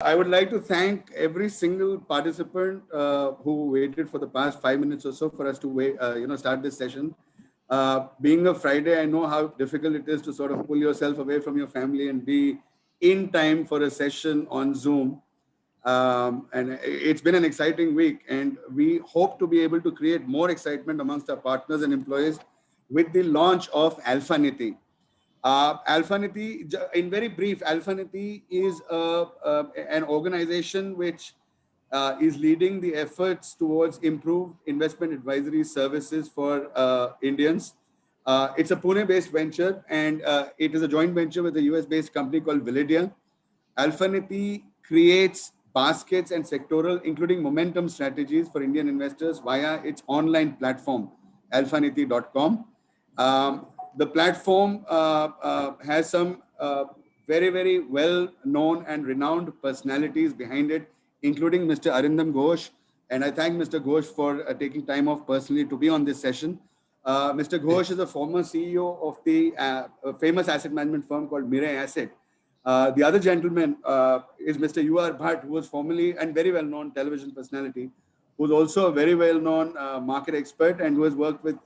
I would like to thank every single participant who waited for the past 5 minutes or so for us to start this session. Being a Friday, I know how difficult it is to sort of pull yourself away from your family and be in time for a session on Zoom. And it's been an exciting week, and we hope to be able to create more excitement amongst our partners and employees with the launch of Alphanity. Alphanity, in very brief, Alphanity is an organization which is leading the efforts towards improved investment advisory services for Indians. It's a Pune-based venture, and it is a joint venture with a US-based company called Validia. Alphanity creates baskets and sectoral, including momentum strategies for Indian investors via its online platform, alphanity.com. The platform has some very, very well known and renowned personalities behind it, including Mr. Arindam Ghosh. And I thank Mr. Ghosh for taking time off personally to be on this session. Mr. Ghosh is a former CEO of the famous asset management firm called Mirae Asset. The other gentleman is Mr. U.R. Bhatt, who was formerly and very well-known television personality, who's also a very well-known market expert and who has worked with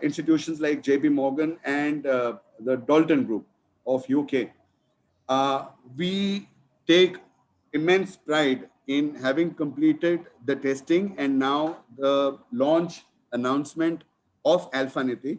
institutions like JP Morgan and the Dalton Group of UK. We take immense pride in having completed the testing and now the launch announcement of Alphanity.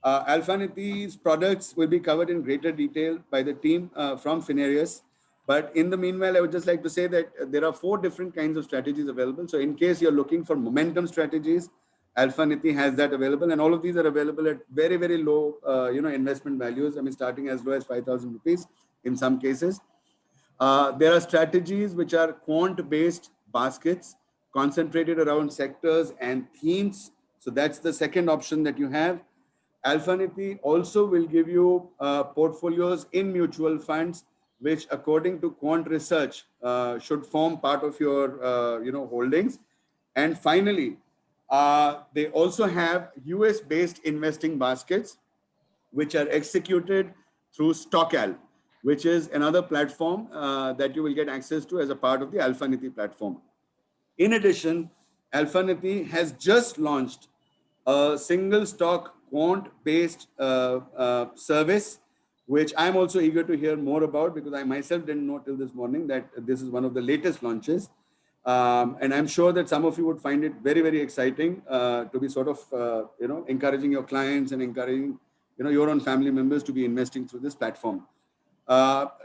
Alphanity's products will be covered in greater detail by the team from Finarius. But in the meanwhile, I would just like to say that there are 4 different kinds of strategies available. So in case you're looking for momentum strategies, Alphanity has that available, and all of these are available at very, very low, investment values. I mean, starting as low as 5,000 rupees in some cases. There are strategies which are quant-based baskets concentrated around sectors and themes. So that's the second option that you have. Alphanity also will give you portfolios in mutual funds, which according to quant research should form part of your holdings. And finally, they also have US-based investing baskets, which are executed through StockAl, which is another platform that you will get access to as a part of the Alphanity platform. In addition, Alphanity has just launched a single stock quant-based service, which I'm also eager to hear more about because I myself didn't know till this morning that this is one of the latest launches. And I'm sure that some of you would find it very, very exciting to be sort of, encouraging your clients and encouraging, your own family members to be investing through this platform.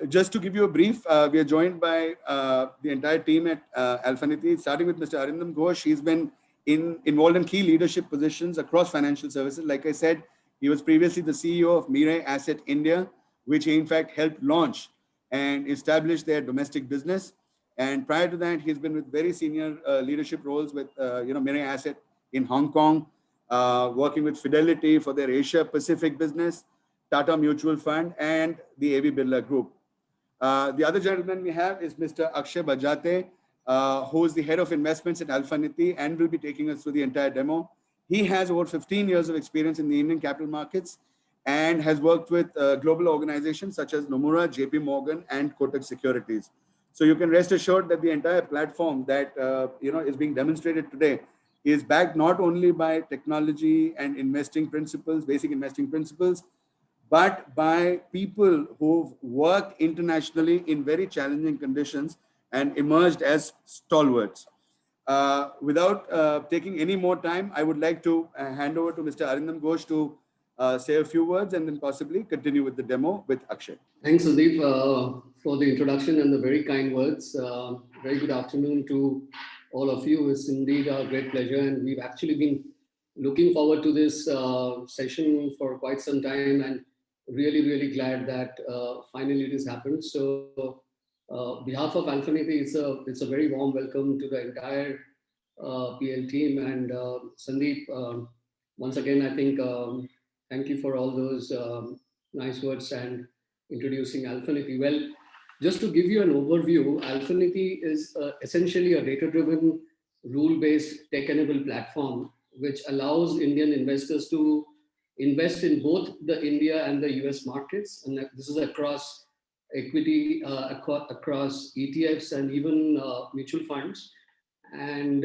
Just to give you a brief, we are joined by the entire team at Alphanity, starting with Mr. Arindam Ghosh. He's been involved in key leadership positions across financial services. Like I said, he was previously the CEO of Mirae Asset India, which he in fact helped launch and establish their domestic business. And prior to that, he's been with very senior leadership roles with Mirae Asset in Hong Kong, working with Fidelity for their Asia Pacific business, Tata Mutual Fund, and the AB Birla Group. The other gentleman we have is Mr. Akshay Bajate, who is the head of investments at Alphanity and will be taking us through the entire demo. He has over 15 years of experience in the Indian capital markets and has worked with global organizations such as Nomura, JP Morgan, and Kotak Securities. So you can rest assured that the entire platform that is being demonstrated today is backed not only by technology and investing principles, basic investing principles, but by people who've worked internationally in very challenging conditions and emerged as stalwarts. Without taking any more time, I would like to hand over to Mr. Arindam Ghosh to say a few words and then possibly continue with the demo with Akshay. Thanks, Sandeep, for the introduction and the very kind words. Very good afternoon to all of you. It's indeed a great pleasure, and we've actually been looking forward to this session for quite some time, and really, really glad that finally it has happened. So, behalf of Alphanity, it's a very warm welcome to the entire PL team, and Sandeep. Once again, I think thank you for all those nice words and introducing Alphanity. Well, just to give you an overview, Alphanity is essentially a data-driven, rule-based, tech-enabled platform which allows Indian investors to invest in both the India and the US markets. And this is across equity across ETFs and even mutual funds. And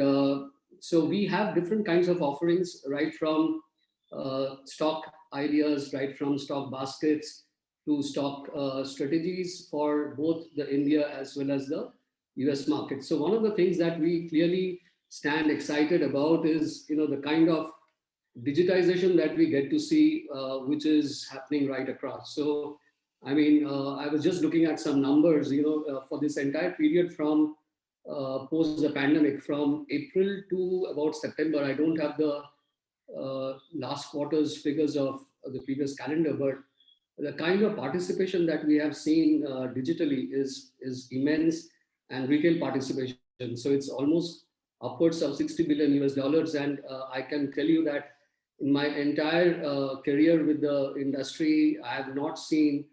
so we have different kinds of offerings, right from stock ideas, right from stock baskets to stock strategies for both the India as well as the US market. So one of the things that we clearly stand excited about is, the kind of digitization that we get to see, which is happening right across. So, I mean, I was just looking at some numbers, for this entire period from post the pandemic, from April to about September. I don't have the last quarter's figures of the previous calendar, but the kind of participation that we have seen digitally is immense, and retail participation. So it's almost upwards of 60 billion US dollars. And I can tell you that in my entire career with the industry, I have not seen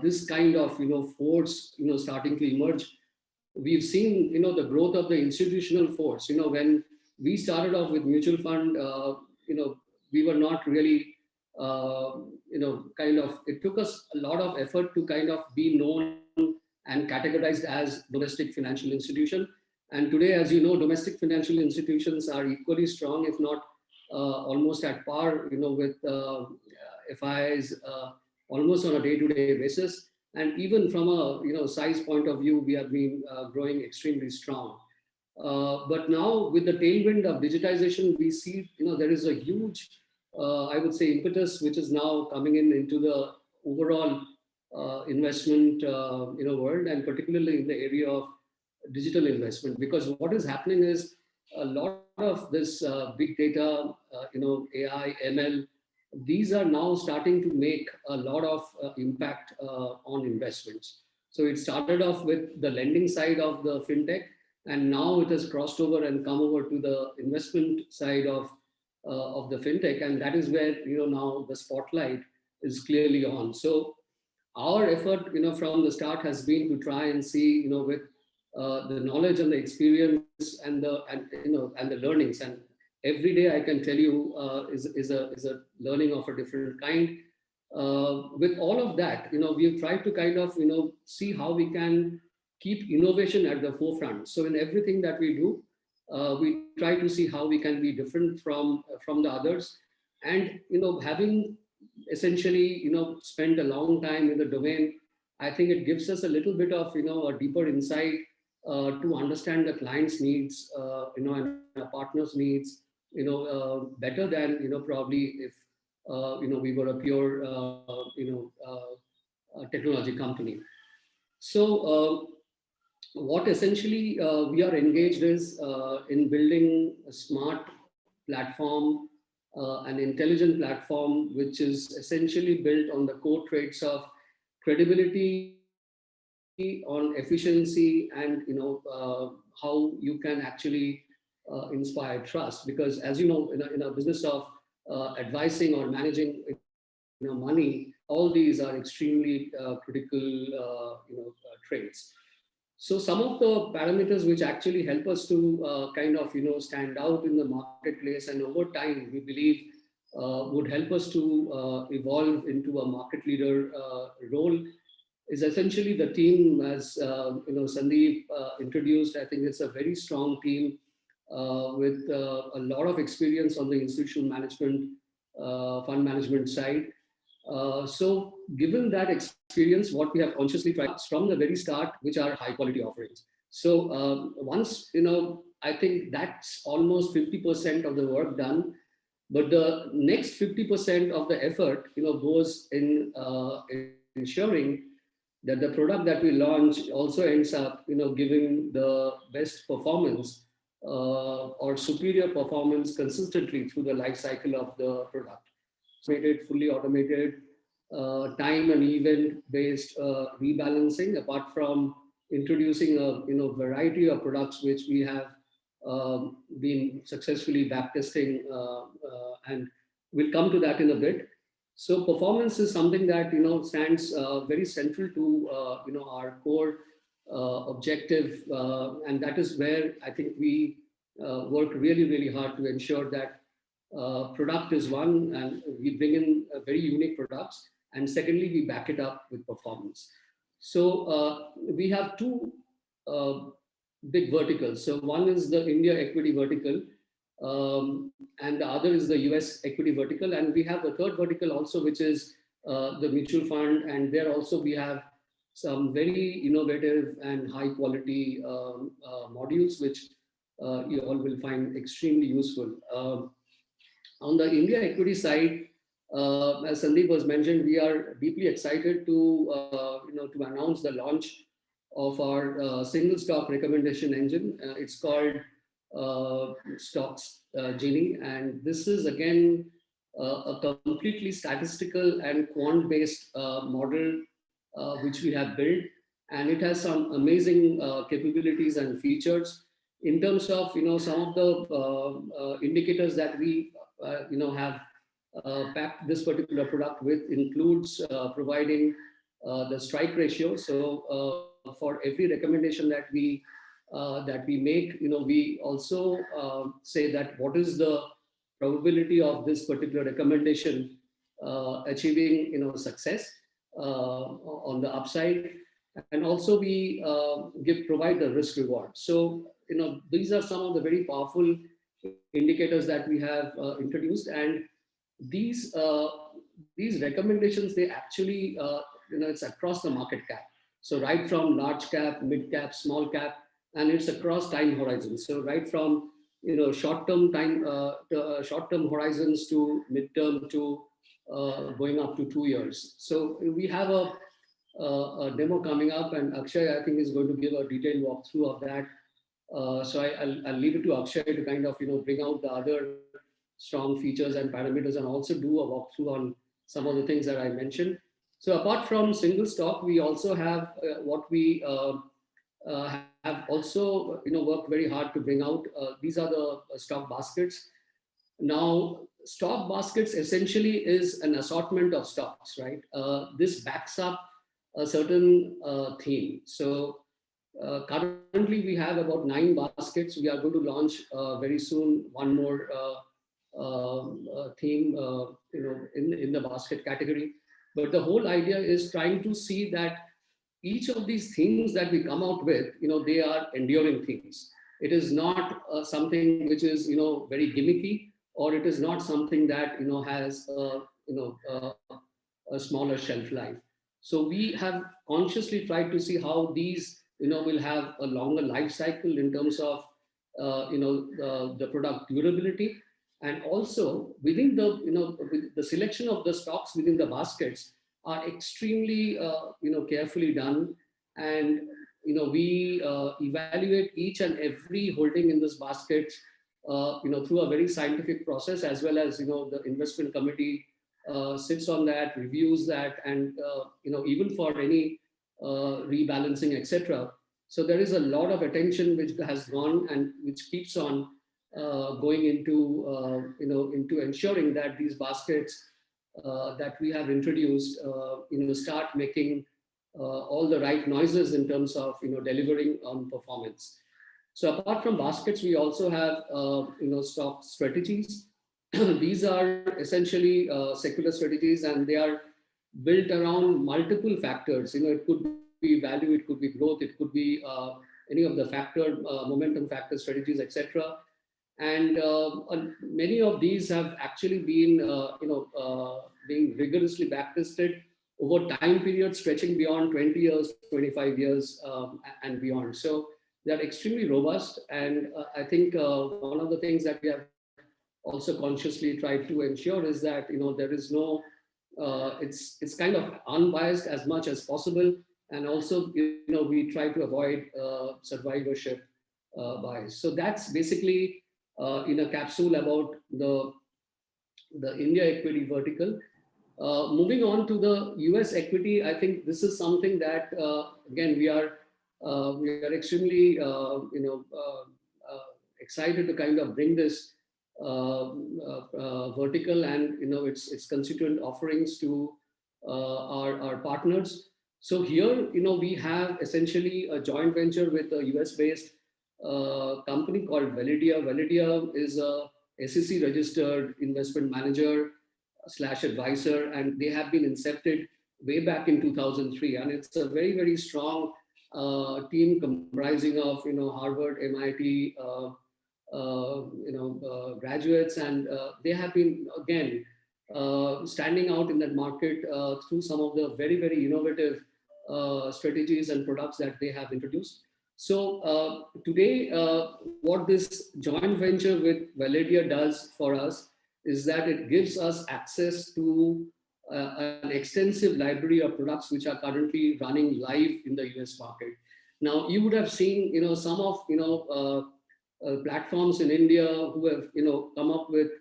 this kind of force starting to emerge. We've seen the growth of the institutional force. When we started off with mutual fund, we were not really kind of, it took us a lot of effort to kind of be known and categorized as domestic financial institution. And today, as you know, domestic financial institutions are equally strong, if not almost at par, with FIs, almost on a day-to-day basis. And even from a size point of view, we have been growing extremely strong. But now with the tailwind of digitization, we see there is a huge, I would say, impetus which is now coming into the overall investment world, and particularly in the area of digital investment. Because what is happening is a lot of this big data, AI, ML, these are now starting to make a lot of impact on investments. So it started off with the lending side of the fintech, and now it has crossed over and come over to the investment side of the fintech, and that is where now the spotlight is clearly on. So our effort, from the start has been to try and see, with the knowledge and the experience and the learnings, and every day I can tell you is a learning of a different kind. With all of that, we've tried to kind of see how we can keep innovation at the forefront. So in everything that we do, we try to see how we can be different from the others. And having essentially spent a long time in the domain, I think it gives us a little bit of a deeper insight to understand the client's needs, and our partners' needs, better than probably if we were a pure technology company. So what essentially we are engaged is in building a smart platform, an intelligent platform, which is essentially built on the core traits of credibility, on efficiency, and how you can actually inspire trust. Because as you know, in a business of advising or managing money, all these are extremely critical traits. So some of the parameters which actually help us to kind of stand out in the marketplace, and over time we believe would help us to evolve into a market leader role, is essentially the team. As Sandeep introduced, I think it's a very strong team with a lot of experience on the institutional management, fund management side. So given that experience, what we have consciously tried from the very start, which are high quality offerings. So once, I think that's almost 50% of the work done, but the next 50% of the effort, goes in ensuring that the product that we launch also ends up, giving the best performance or superior performance consistently through the life cycle of the product. Fully automated, time and event based rebalancing, apart from introducing a variety of products which we have been successfully backtesting, and we'll come to that in a bit. So performance is something that stands very central to our core objective, and that is where I think we work really hard to ensure that product is one, and we bring in very unique products, and secondly we back it up with performance. So we have two uh, big verticals. So one is the India equity vertical, and the other is the US equity vertical. And we have the third vertical also, which is the mutual fund. And there also we have some very innovative and high quality modules, which you all will find extremely useful. On the India equity side, as Sandeep was mentioned, we are deeply excited to to announce the launch of our single stock recommendation engine. It's called Stocks Genie, and this is again a completely statistical and quant-based model which we have built, and it has some amazing capabilities and features in terms of some of the indicators that we have packed this particular product with includes providing the strike ratio. So for every recommendation that we make, we also say that what is the probability of this particular recommendation achieving success on the upside, and also we provide the risk reward. So these are some of the very powerful indicators that we have introduced, and these uh, these recommendations, they actually it's across the market cap. So right from large cap, mid cap, small cap, and it's across time horizons. So right from short term short term horizons to mid term to going up to 2 years. So we have a demo coming up, and Akshay, I think, is going to give a detailed walkthrough of that. I'll leave it to Akshay to kind of bring out the other strong features and parameters, and also do a walkthrough on some of the things that I mentioned. So apart from single stock, we also have what we have also worked very hard to bring out. These are the stock baskets. Now, stock baskets essentially is an assortment of stocks, right? This backs up a certain theme. So currently we have about 9 baskets. We are going to launch very soon one more theme, in the basket category. But the whole idea is trying to see that each of these themes that we come out with, they are enduring themes. It is not something which is very gimmicky, or it is not something that has a smaller shelf life. So we have consciously tried to see how these will have a longer life cycle in terms of the product durability, and also within the with the selection of the stocks within the baskets are extremely carefully done, and we evaluate each and every holding in this basket through a very scientific process, as well as the investment committee sits on that, reviews that, and even for any rebalancing, etc. So there is a lot of attention which has gone and which keeps on going into into ensuring that these baskets that we have introduced start making all the right noises in terms of delivering on performance. So apart from baskets, we also have stock strategies. These are essentially secular strategies, and they are built around multiple factors. It could be value, it could be growth, it could be any of the factor, momentum factor strategies, etc. And many of these have actually been, being rigorously backtested over time periods stretching beyond 20 years, 25 years, and beyond. So they're extremely robust, and I think one of the things that we have also consciously tried to ensure is that there is no it's kind of unbiased as much as possible, and also we try to avoid survivorship bias. So that's basically in a capsule about the India equity vertical. Moving on to the US equity, I think this is something that again we are extremely excited to kind of bring this vertical and its constituent offerings to our partners. So here we have essentially a joint venture with a US based company called Validia. Validia is a SEC registered investment manager slash advisor, and they have been incepted way back in 2003, and it's a very, very strong team comprising of Harvard, MIT, graduates, and they have been again standing out in that market through some of the very, very innovative strategies and products that they have introduced. So today, what this joint venture with Validia does for us is that it gives us access to an extensive library of products which are currently running live in the US market. Now, you would have seen, some of, platforms in India who have, come up with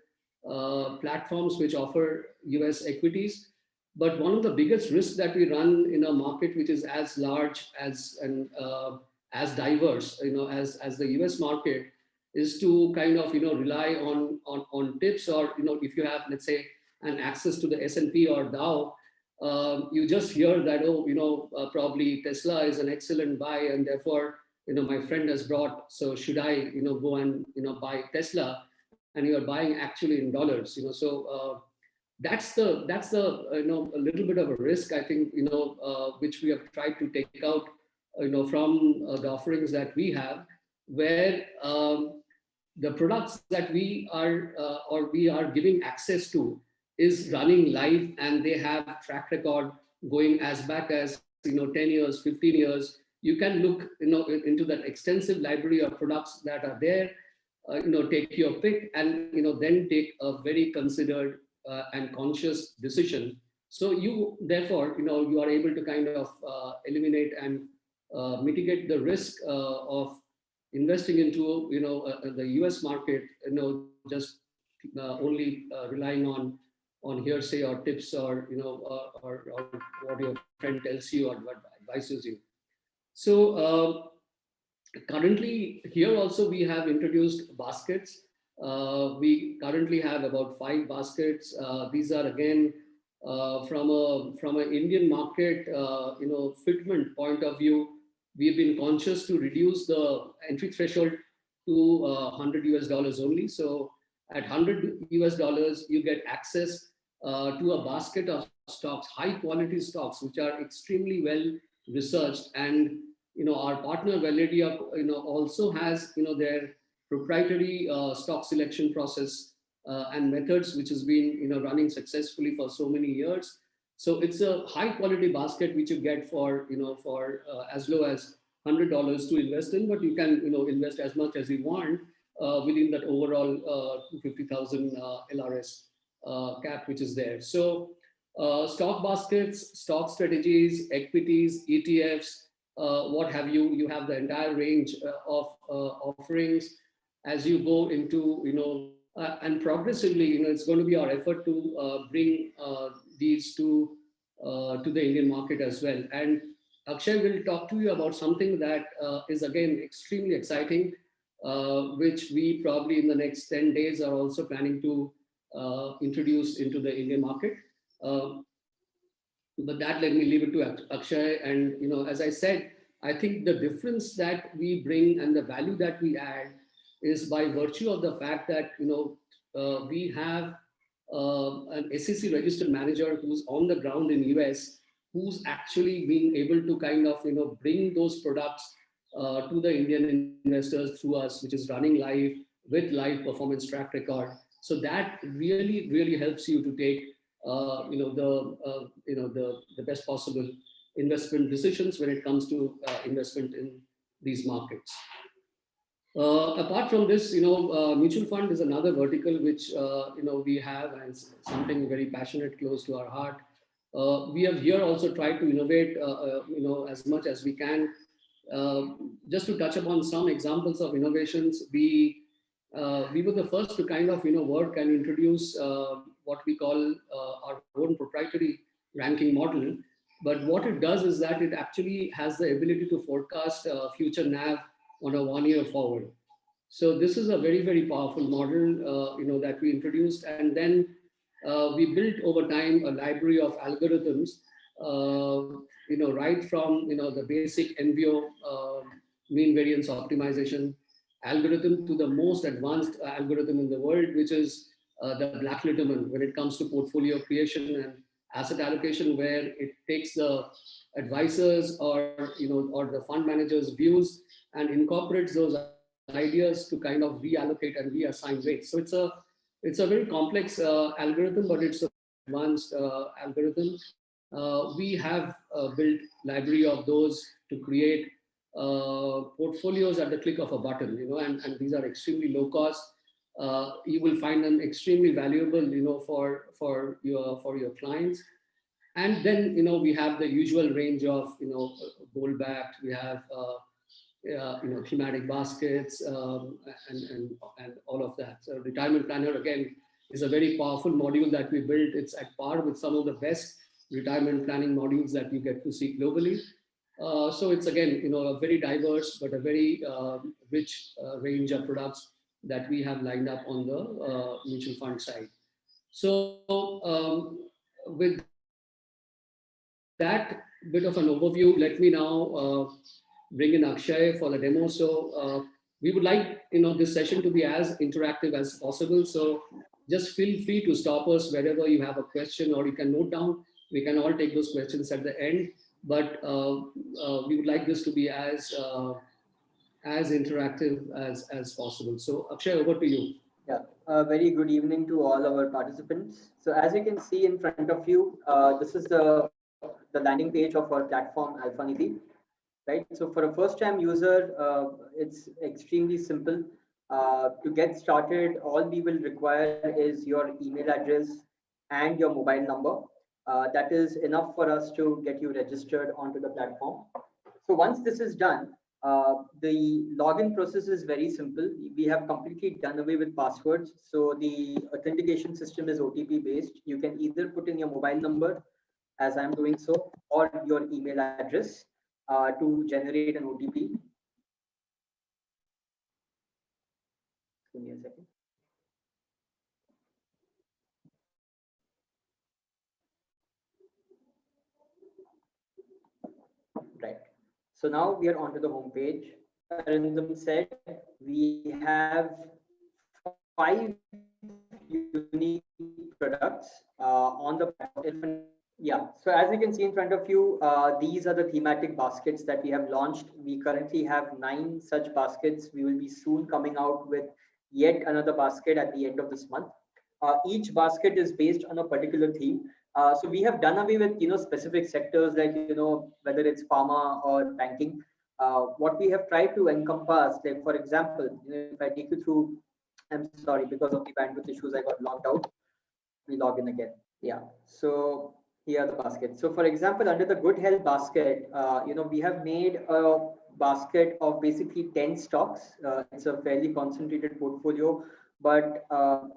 platforms which offer US equities. But one of the biggest risks that we run in a market which is as large as and as diverse, as the US market, is to kind of, rely on tips, or, if you have, let's say, an access to the S&P or Dow, you just hear that, oh, probably Tesla is an excellent buy, and therefore, my friend has brought, so should I, go and, buy Tesla, and you are buying actually in dollars, so that's the a little bit of a risk, I think, which we have tried to take out, from the offerings that we have, where the products that we are or we are giving access to is running live, and they have track record going as back as 10 years, 15 years. You can look into that extensive library of products that are there, take your pick, and then take a very considered and conscious decision. So you therefore you are able to kind of eliminate and mitigate the risk of investing into the US market, just only relying on hearsay or tips, or or what your friend tells you or what advises you. So currently here also we have introduced baskets. We currently have about 5 baskets. These are again from an Indian market fitment point of view. We've been conscious to reduce the entry threshold to $100 only. So at $100, you get access to a basket of stocks, high quality stocks, which are extremely well researched. And our partner Validia also has their proprietary stock selection process and methods, which has been running successfully for so many years. So it's a high quality basket which you get for as low as $100 to invest in, but you can invest as much as you want within that overall 250,000 LRS cap which is there. So stock baskets, stock strategies, equities, ETFs, what have you. You have the entire range of offerings as you go into and progressively it's going to be our effort to bring these to the Indian market as well. And Akshay will talk to you about something that is again extremely exciting, which we probably in the next 10 days are also planning to introduce into the Indian market. But that, let me leave it to Akshay. And as I said, I think the difference that we bring and the value that we add is by virtue of the fact that we have an SEC registered manager who's on the ground in US, who's actually being able to kind of bring those products to the Indian investors through us, which is running live with live performance track record. So that really, really helps you to take the best possible investment decisions when it comes to investment in these markets. Apart from this, mutual fund is another vertical which we have, and something very passionate, close to our heart. We have here also tried to innovate, as much as we can. Just to touch upon some examples of innovations, we were the first to kind of work and introduce what we call our own proprietary ranking model. But what it does is that it actually has the ability to forecast future NAV on a 1 year forward. So this is a very, very powerful model, that we introduced, and then we built over time a library of algorithms, right from the basic NVO mean variance optimization algorithm to the most advanced algorithm in the world, which is the Black-Litterman when it comes to portfolio creation asset allocation where it takes the advisors or or the fund managers views and incorporates those ideas to kind of reallocate and reassign weights. So it's a very complex algorithm, but it's a advanced algorithm. We have built library of those to create portfolios at the click of a button, and these are extremely low cost. You will find them extremely valuable, for your clients. And then we have the usual range of gold backed. We have thematic baskets, and all of that. So retirement planner again is a very powerful module that we built. It's at par with some of the best retirement planning modules that you get to see globally. So it's again a very diverse but a very rich range of products that we have lined up on the mutual fund side. So with that bit of an overview, let me now bring in Akshay for the demo. So we would like this session to be as interactive as possible. So just feel free to stop us wherever you have a question, or you can note down. We can all take those questions at the end. But we would like this to be as interactive as possible. So Akshay, over to you. Yeah, a very good evening to all our participants. So as you can see in front of you, this is the landing page of our platform AlphaNidhi, right? So for a first-time user, it's extremely simple. To get started, all we will require is your email address and your mobile number. That is enough for us to get you registered onto the platform. So once this is done, the login process is very simple. We have completely done away with passwords. So the authentication system is OTP based. You can either put in your mobile number, as I'm doing so, or your email address to generate an OTP. Give me a second. Right. So now we are onto the home page. Arindam said we have 5 unique products on the platform. Yeah, so as you can see in front of you, these are the thematic baskets that we have launched. We currently have 9 such baskets. We will be soon coming out with yet another basket at the end of this month. Each basket is based on a particular theme. So we have done away with specific sectors like whether it's pharma or banking. What we have tried to encompass, like for example, if I take you through, I'm sorry, because of the bandwidth issues, I got logged out. We log in again. Yeah. So here are the baskets. So for example, under the good health basket, we have made a basket of basically 10 stocks. It's a fairly concentrated portfolio, but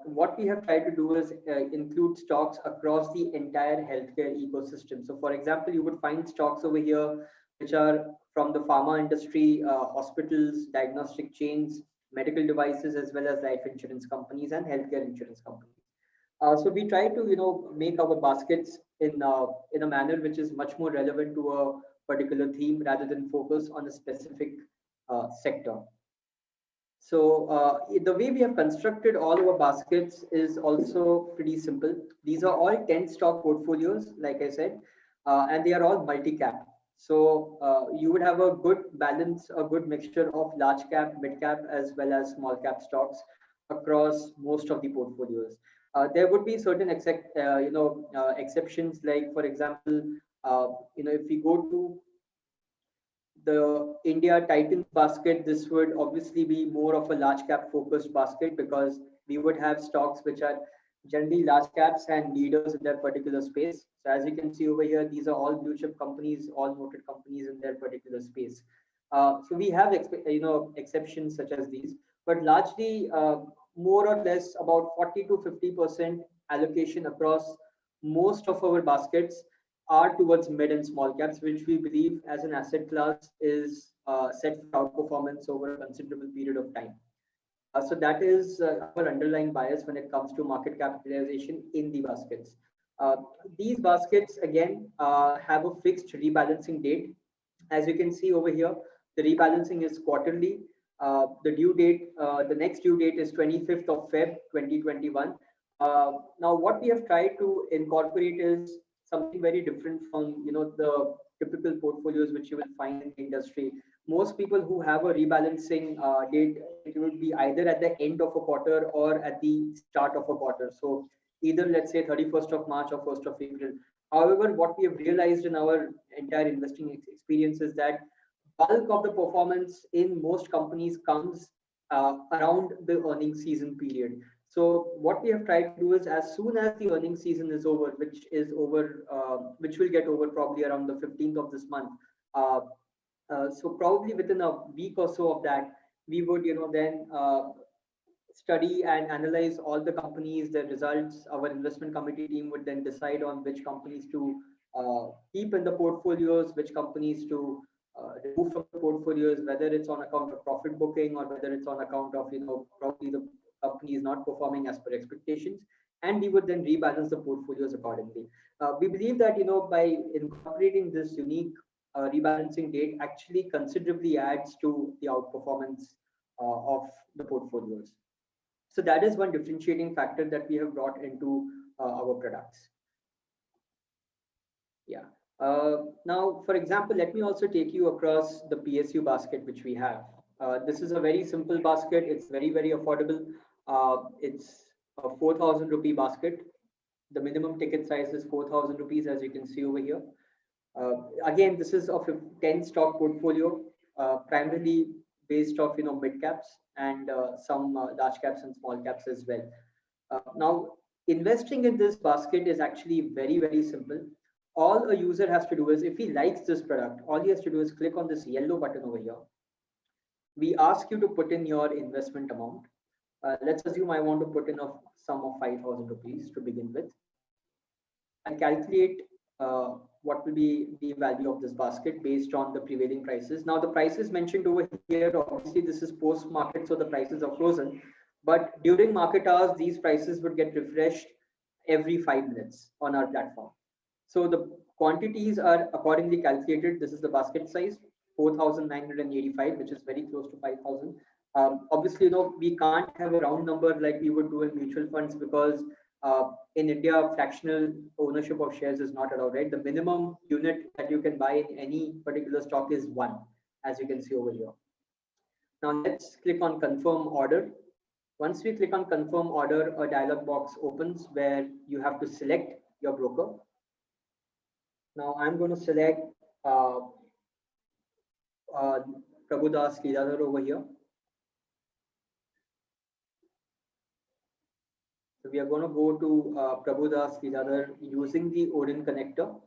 what we have tried to do is include stocks across the entire healthcare ecosystem. So for example, you would find stocks over here which are from the pharma industry, hospitals, diagnostic chains, medical devices, as well as life insurance companies and healthcare insurance companies. So we try to make our baskets in a manner which is much more relevant to a particular theme rather than focus on a specific sector. So the way we have constructed all our baskets is also pretty simple. These are all 10 stock portfolios, like I said, and they are all multi-cap. So you would have a good balance, a good mixture of large cap, mid cap, as well as small cap stocks across most of the portfolios. There would be certain exceptions, like for example, if we go to the India Titans basket, this would obviously be more of a large cap focused basket because we would have stocks which are generally large caps and leaders in their particular space. So as you can see over here, these are all blue chip companies, all noted companies in their particular space. So we have exceptions such as these, but largely more or less about 40 to 50% allocation across most of our baskets are towards mid and small caps, which we believe as an asset class is set for outperformance over a considerable period of time. So that is our underlying bias when it comes to market capitalization in the baskets. These baskets again have a fixed rebalancing date. As you can see over here, the rebalancing is quarterly. The due date, the next due date is 25th of Feb 2021. Now, what we have tried to incorporate is something very different from the typical portfolios which you will find in the industry. Most people who have a rebalancing date, it would be either at the end of a quarter or at the start of a quarter. So either let's say 31st of March or 1st of April. However, what we have realized in our entire investing experience is that bulk of the performance in most companies comes around the earnings season period. So what we have tried to do is, as soon as the earnings season is over, which will get over probably around the 15th of this month. So probably within a week or so of that, we would then study and analyze all the companies, their results. Our investment committee team would then decide on which companies to keep in the portfolios, which companies to remove from the portfolios, whether it's on account of profit booking or whether it's on account of probably the company is not performing as per expectations, and we would then rebalance the portfolios accordingly. We believe that by incorporating this unique rebalancing date actually considerably adds to the outperformance of the portfolios. So that is one differentiating factor that we have brought into our products. Yeah. Now, for example, let me also take you across the PSU basket which we have. This is a very simple basket. It's very, very affordable. It's a 4,000 rupee basket. The minimum ticket size is 4,000 rupees, as you can see over here. Again, this is of a 10 stock portfolio, primarily based off mid caps and some large caps and small caps as well. Now, investing in this basket is actually very, very simple. All a user has to do is, if he likes this product, all he has to do is click on this yellow button over here. We ask you to put in your investment amount. Let's assume I want to put in a sum of 5,000 rupees to begin with. I calculate what will be the value of this basket based on the prevailing prices. Now, the prices mentioned over here, obviously this is post market, so the prices are frozen. But during market hours, these prices would get refreshed every 5 minutes on our platform. So the quantities are accordingly calculated. This is the basket size, 4,985, which is very close to 5,000. Obviously, we can't have a round number like we would do in mutual funds, because in India, fractional ownership of shares is not allowed, right? The minimum unit that you can buy in any particular stock is 1, as you can see over here. Now let's click on confirm order. Once we click on confirm order, a dialog box opens where you have to select your broker. Now I'm going to select Prabhudas Leeladhar over here. So we are going to go to Prabhudas Leeladhar using the Odin connector.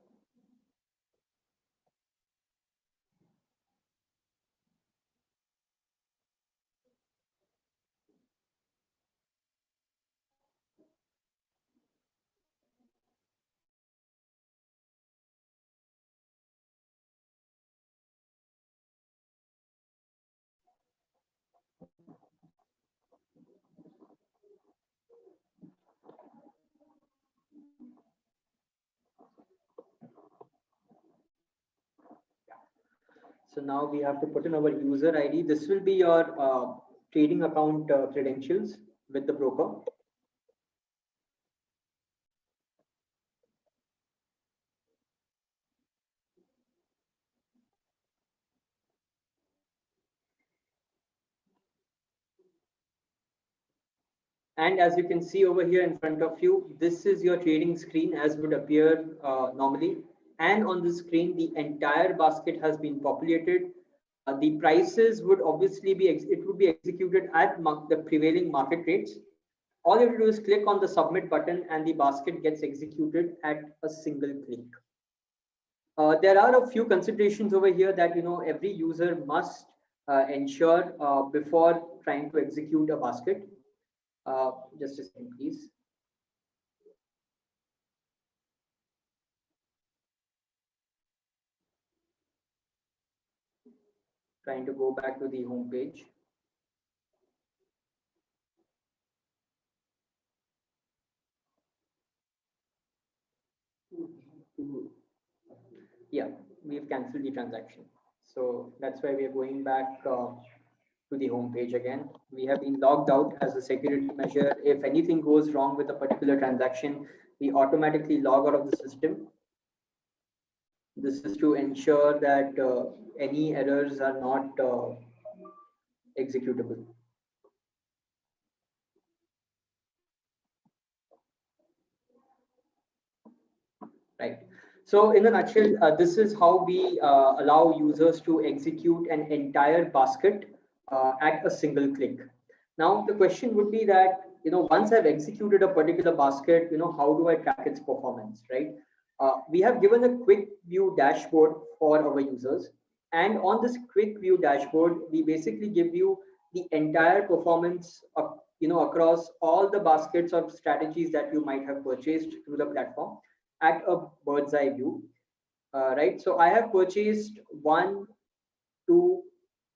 So now we have to put in our user ID. This will be your trading account credentials with the broker. And as you can see over here in front of you, this is your trading screen as would appear normally. And on the screen, the entire basket has been populated. The prices would obviously be, it would be executed at the prevailing market rates. All you have to do is click on the submit button and the basket gets executed at a single click. There are a few considerations over here that every user must ensure before trying to execute a basket. Just a second, please. Trying to go back to the home page. Yeah, we've canceled the transaction. So that's why we are going back to the home page again. We have been logged out as a security measure. If anything goes wrong with a particular transaction, we automatically log out of the system This is to ensure that any errors are not executable. Right. So in a nutshell, this is how we allow users to execute an entire basket at a single click. Now, the question would be that, once I've executed a particular basket, how do I track its performance, right? We have given a quick view dashboard for our users. And on this quick view dashboard, we basically give you the entire performance of, across all the baskets of strategies that you might have purchased through the platform at a bird's eye view, right? So I have purchased 1, 2,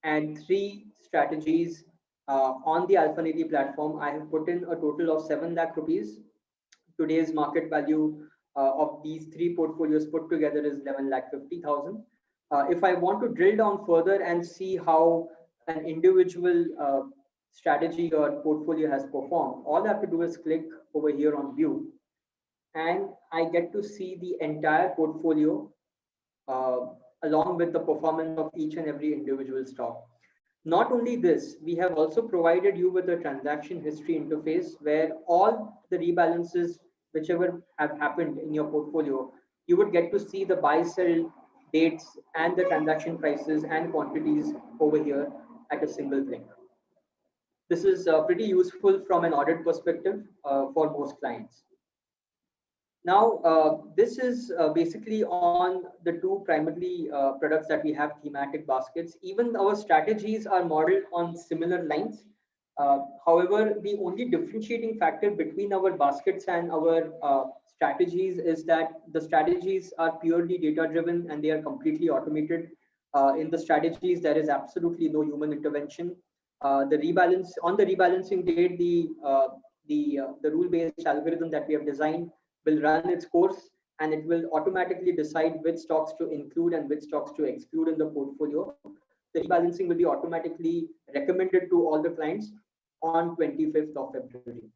and 3 strategies on the Alphanity platform. I have put in a total of 7 lakh rupees. Today's market value of these 3 portfolios put together is 11 lakh 50,000. If I want to drill down further and see how an individual strategy or portfolio has performed, all I have to do is click over here on view, and I get to see the entire portfolio uh, along with the performance of each and every individual stock. Not only this, we have also provided you with a transaction history interface where all the rebalances, whichever have happened in your portfolio, you would get to see the buy sell dates and the transaction prices and quantities over here at a single click. This is pretty useful from an audit perspective for most clients. Now, this is basically on the two primarily products that we have, thematic baskets. Even our strategies are modeled on similar lines. However, the only differentiating factor between our baskets and our strategies is that the strategies are purely data driven and they are completely automated. In the strategies, there is absolutely no human intervention. The rebalancing date, the rule based algorithm that we have designed will run its course, and it will automatically decide which stocks to include and which stocks to exclude in the portfolio. The rebalancing will be automatically recommended to all the clients on 25th of February.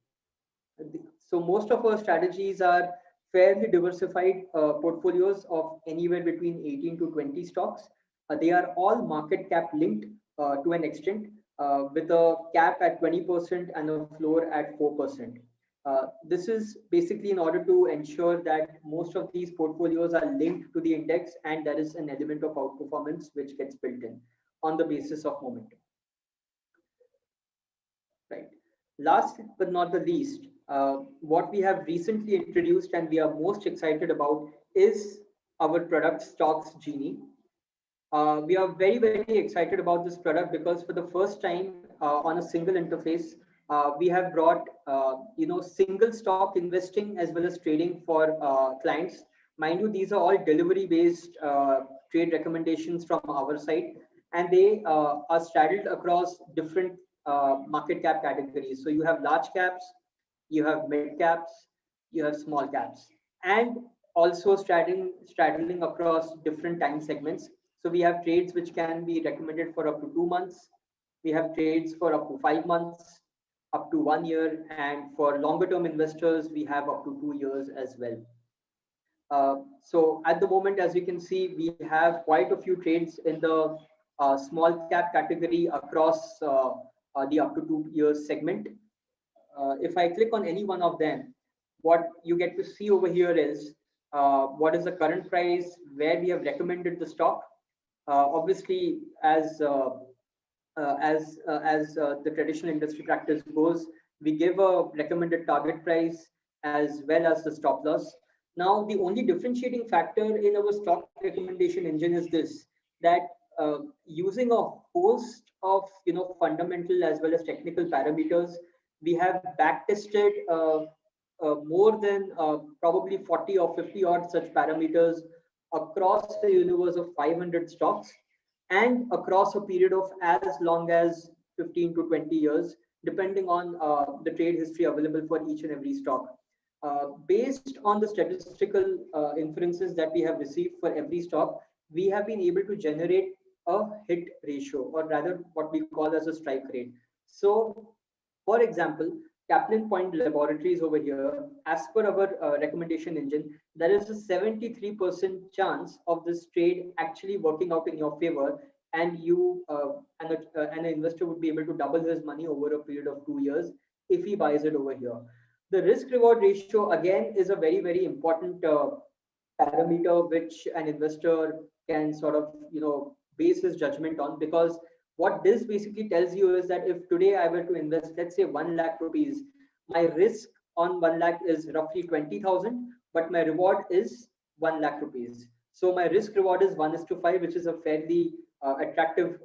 So most of our strategies are fairly diversified portfolios of anywhere between 18 to 20 stocks. They are all market cap linked to an extent, with a cap at 20% and a floor at 4%. This is basically in order to ensure that most of these portfolios are linked to the index and there is an element of outperformance which gets built in on the basis of momentum. Right. Last but not the least, what we have recently introduced and we are most excited about is our product Stocks Genie. We are very, very excited about this product because for the first time on a single interface, we have brought single stock investing as well as trading for clients. Mind you, these are all delivery based trade recommendations from our side, and they are straddled across different market cap categories. So you have large caps, you have mid caps, you have small caps, and also straddling across different time segments. So we have trades which can be recommended for up to 2 months. We have trades for up to 5 months, up to 1 year, and for longer term investors, we have up to 2 years as well. So at the moment, as you can see, we have quite a few trades in the small cap category across the up to 2 years segment. If I click on any one of them, what you get to see over here is what is the current price, where we have recommended the stock. Obviously, as the traditional industry practice goes, we give a recommended target price as well as the stop loss. Now, the only differentiating factor in our stock recommendation engine is this, that using a host of fundamental as well as technical parameters, we have back tested more than probably 40 or 50 odd such parameters across the universe of 500 stocks and across a period of as long as 15 to 20 years, depending on the trade history available for each and every stock. Based on the statistical inferences that we have received for every stock, we have been able to generate a hit ratio, or rather what we call as a strike rate. So, for example, Kaplan Point Laboratories over here, as per our recommendation engine, there is a 73% chance of this trade actually working out in your favor, and an investor would be able to double his money over a period of 2 years if he buys it over here. The risk reward ratio again is a very important parameter which an investor can sort of base his judgment on, because what this basically tells you is that if today I were to invest, let's say 1 lakh rupees, my risk on 1 lakh is roughly 20,000, but my reward is 1 lakh rupees. So my risk reward is 1:5, which is a fairly attractive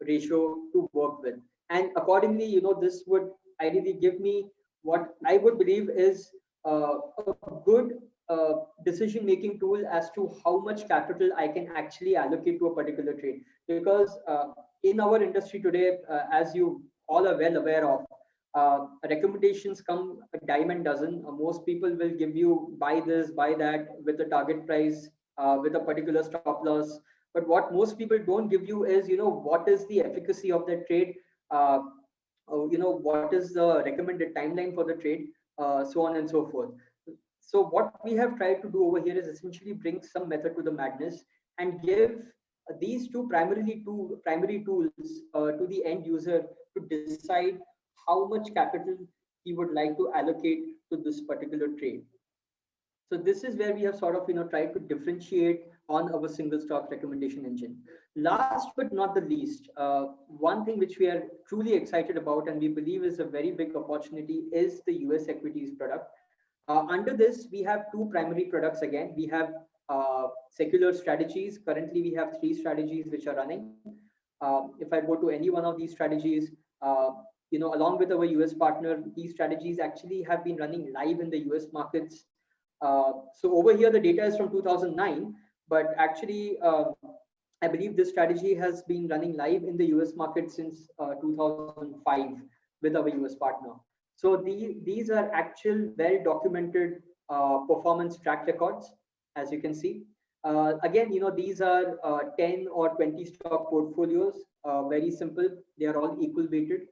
ratio to work with. And accordingly, this would ideally give me what I would believe is a good decision making tool as to how much capital I can actually allocate to a particular trade. Because in our industry today, as you all are well aware of, recommendations come a dime a dozen. Most people will give you buy this, buy that with a target price, with a particular stop loss. But what most people don't give you is, what is the efficacy of that trade? Uh, what is the recommended timeline for the trade, so on and so forth. So what we have tried to do over here is essentially bring some method to the madness and give these two primary tools to the end user to decide how much capital he would like to allocate to this particular trade. So this is where we have sort of tried to differentiate on our single stock recommendation engine. Last but not the least, one thing which we are truly excited about and we believe is a very big opportunity is the US equities product. Under this, we have two primary products again. We have secular strategies. Currently, we have three strategies which are running. If I go to any one of these strategies, along with our US partner, these strategies actually have been running live in the US markets. So over here, the data is from 2009, but actually, I believe this strategy has been running live in the US market since 2005 with our US partner. So these are actual well-documented performance track records, as you can see. Again, these are 10 or 20 stock portfolios, very simple. They are all equal weighted.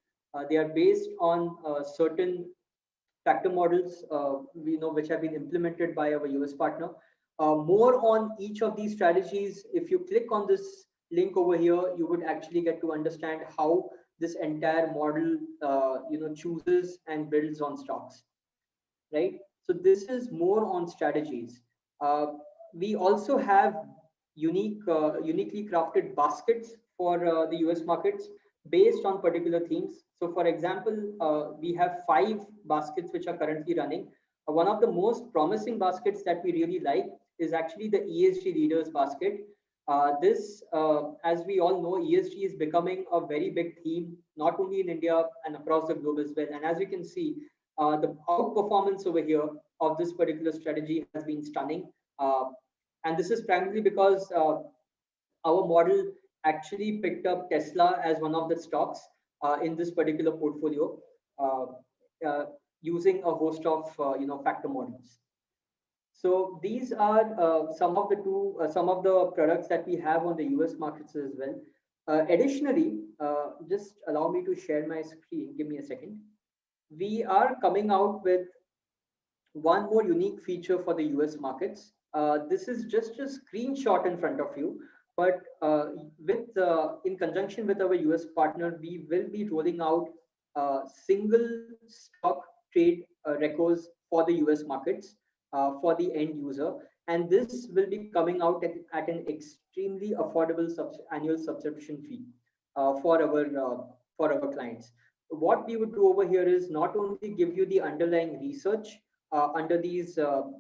They are based on certain factor models, which have been implemented by our US partner. More on each of these strategies, if you click on this link over here, you would actually get to understand how this entire model chooses and builds on stocks, right? So this is more on strategies. We also have uniquely crafted baskets for the US markets based on particular themes. So for example, we have 5 baskets which are currently running. One of the most promising baskets that we really like is actually the ESG leaders basket. As we all know, ESG is becoming a very big theme, not only in India and across the globe as well. And as you can see, the outperformance over here of this particular strategy has been stunning. And this is primarily because our model actually picked up Tesla as one of the stocks in this particular portfolio, uh, uh, using a host of factor models. So these are some of the products that we have on the US markets as well. Additionally, just allow me to share my screen. Give me a second. We are coming out with one more unique feature for the US markets. This is just a screenshot in front of you, but in conjunction with our US partner, we will be rolling out single stock trade records for the US markets for the end user. And this will be coming out at an extremely affordable annual subscription fee for our clients. What we would do over here is not only give you the underlying research under these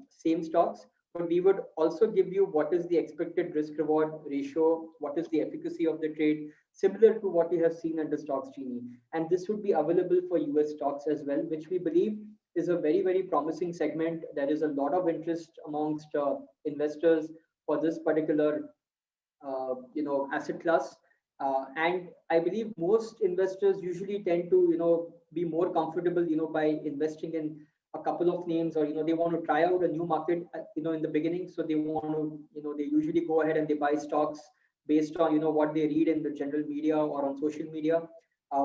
same stocks, but we would also give you what is the expected risk reward ratio, what is the efficacy of the trade, similar to what you have seen under Stocks Genie. And this would be available for US stocks as well, which we believe is a very promising segment. There is a lot of interest amongst investors for this particular asset class. And I believe most investors usually tend to be more comfortable by investing in a couple of names, or they want to try out a new market in the beginning. So they want to they usually go ahead and they buy stocks based on what they read in the general media or on social media,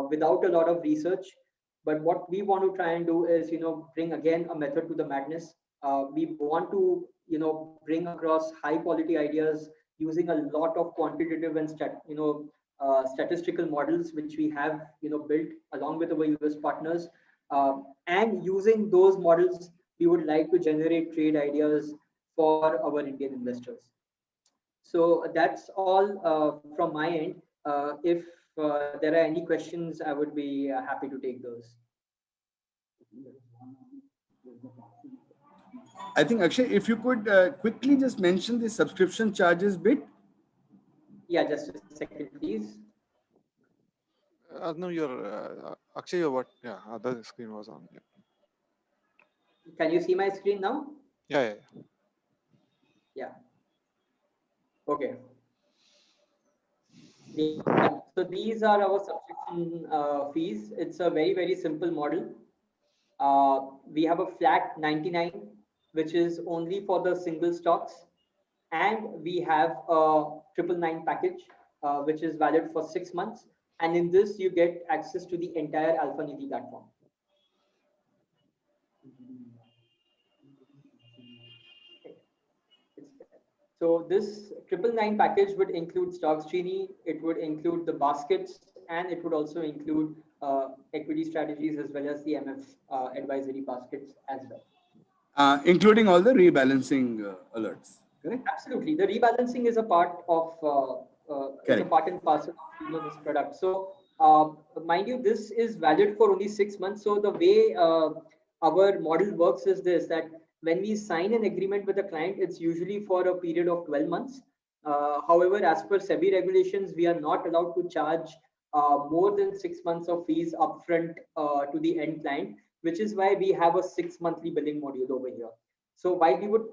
without a lot of research. But what we want to try and do is, bring again a method to the madness. We want to, bring across high quality ideas using a lot of quantitative and statistical models, which we have, built along with our US partners. And using those models, we would like to generate trade ideas for our Indian investors. So that's all from my end. If there are any questions, I would be happy to take those. I think, Akshay, if you could quickly just mention the subscription charges bit. Yeah, just a second, please. No, Akshay, your what? Yeah, other screen was on. Yeah. Can you see my screen now? Yeah. Yeah. Okay. Yeah. So these are our subscription fees. It's a very, very simple model. We have a flat 99, which is only for the single stocks. And we have a 999 package, which is valid for 6 months. And in this, you get access to the entire Alphaniti platform. So this 999 package would include Stocks Genie, it would include the baskets, and it would also include equity strategies as well as the MF advisory baskets as well. Including all the rebalancing alerts, correct? Absolutely. The rebalancing is a part of it's a part and parcel of this product. So mind you, this is valid for only 6 months. So the way our model works is this, that when we sign an agreement with a client, it's usually for a period of 12 months. However, as per SEBI regulations, we are not allowed to charge more than 6 months of fees upfront to the end client, which is why we have a 6 monthly billing module over here. So while we would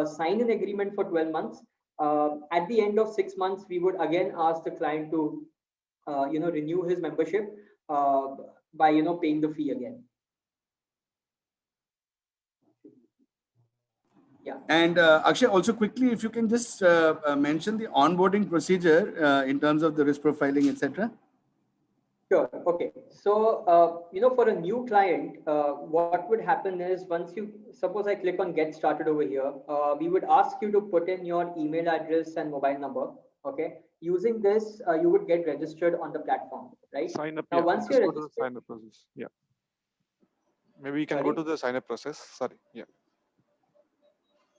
sign an agreement for 12 months, at the end of 6 months, we would again ask the client to, renew his membership by, paying the fee again. Yeah. And Akshay, also quickly, if you can just mention the onboarding procedure in terms of the risk profiling, etc. Sure. Okay. So, for a new client, what would happen is, once you, suppose I click on get started over here, we would ask you to put in your email address and mobile number. Okay. Using this, you would get registered on the platform, right? Sign up. Now, Yeah. once Just you're go to the sign up process. Yeah. Maybe you can Sorry? go to the sign up process. Sorry. Yeah.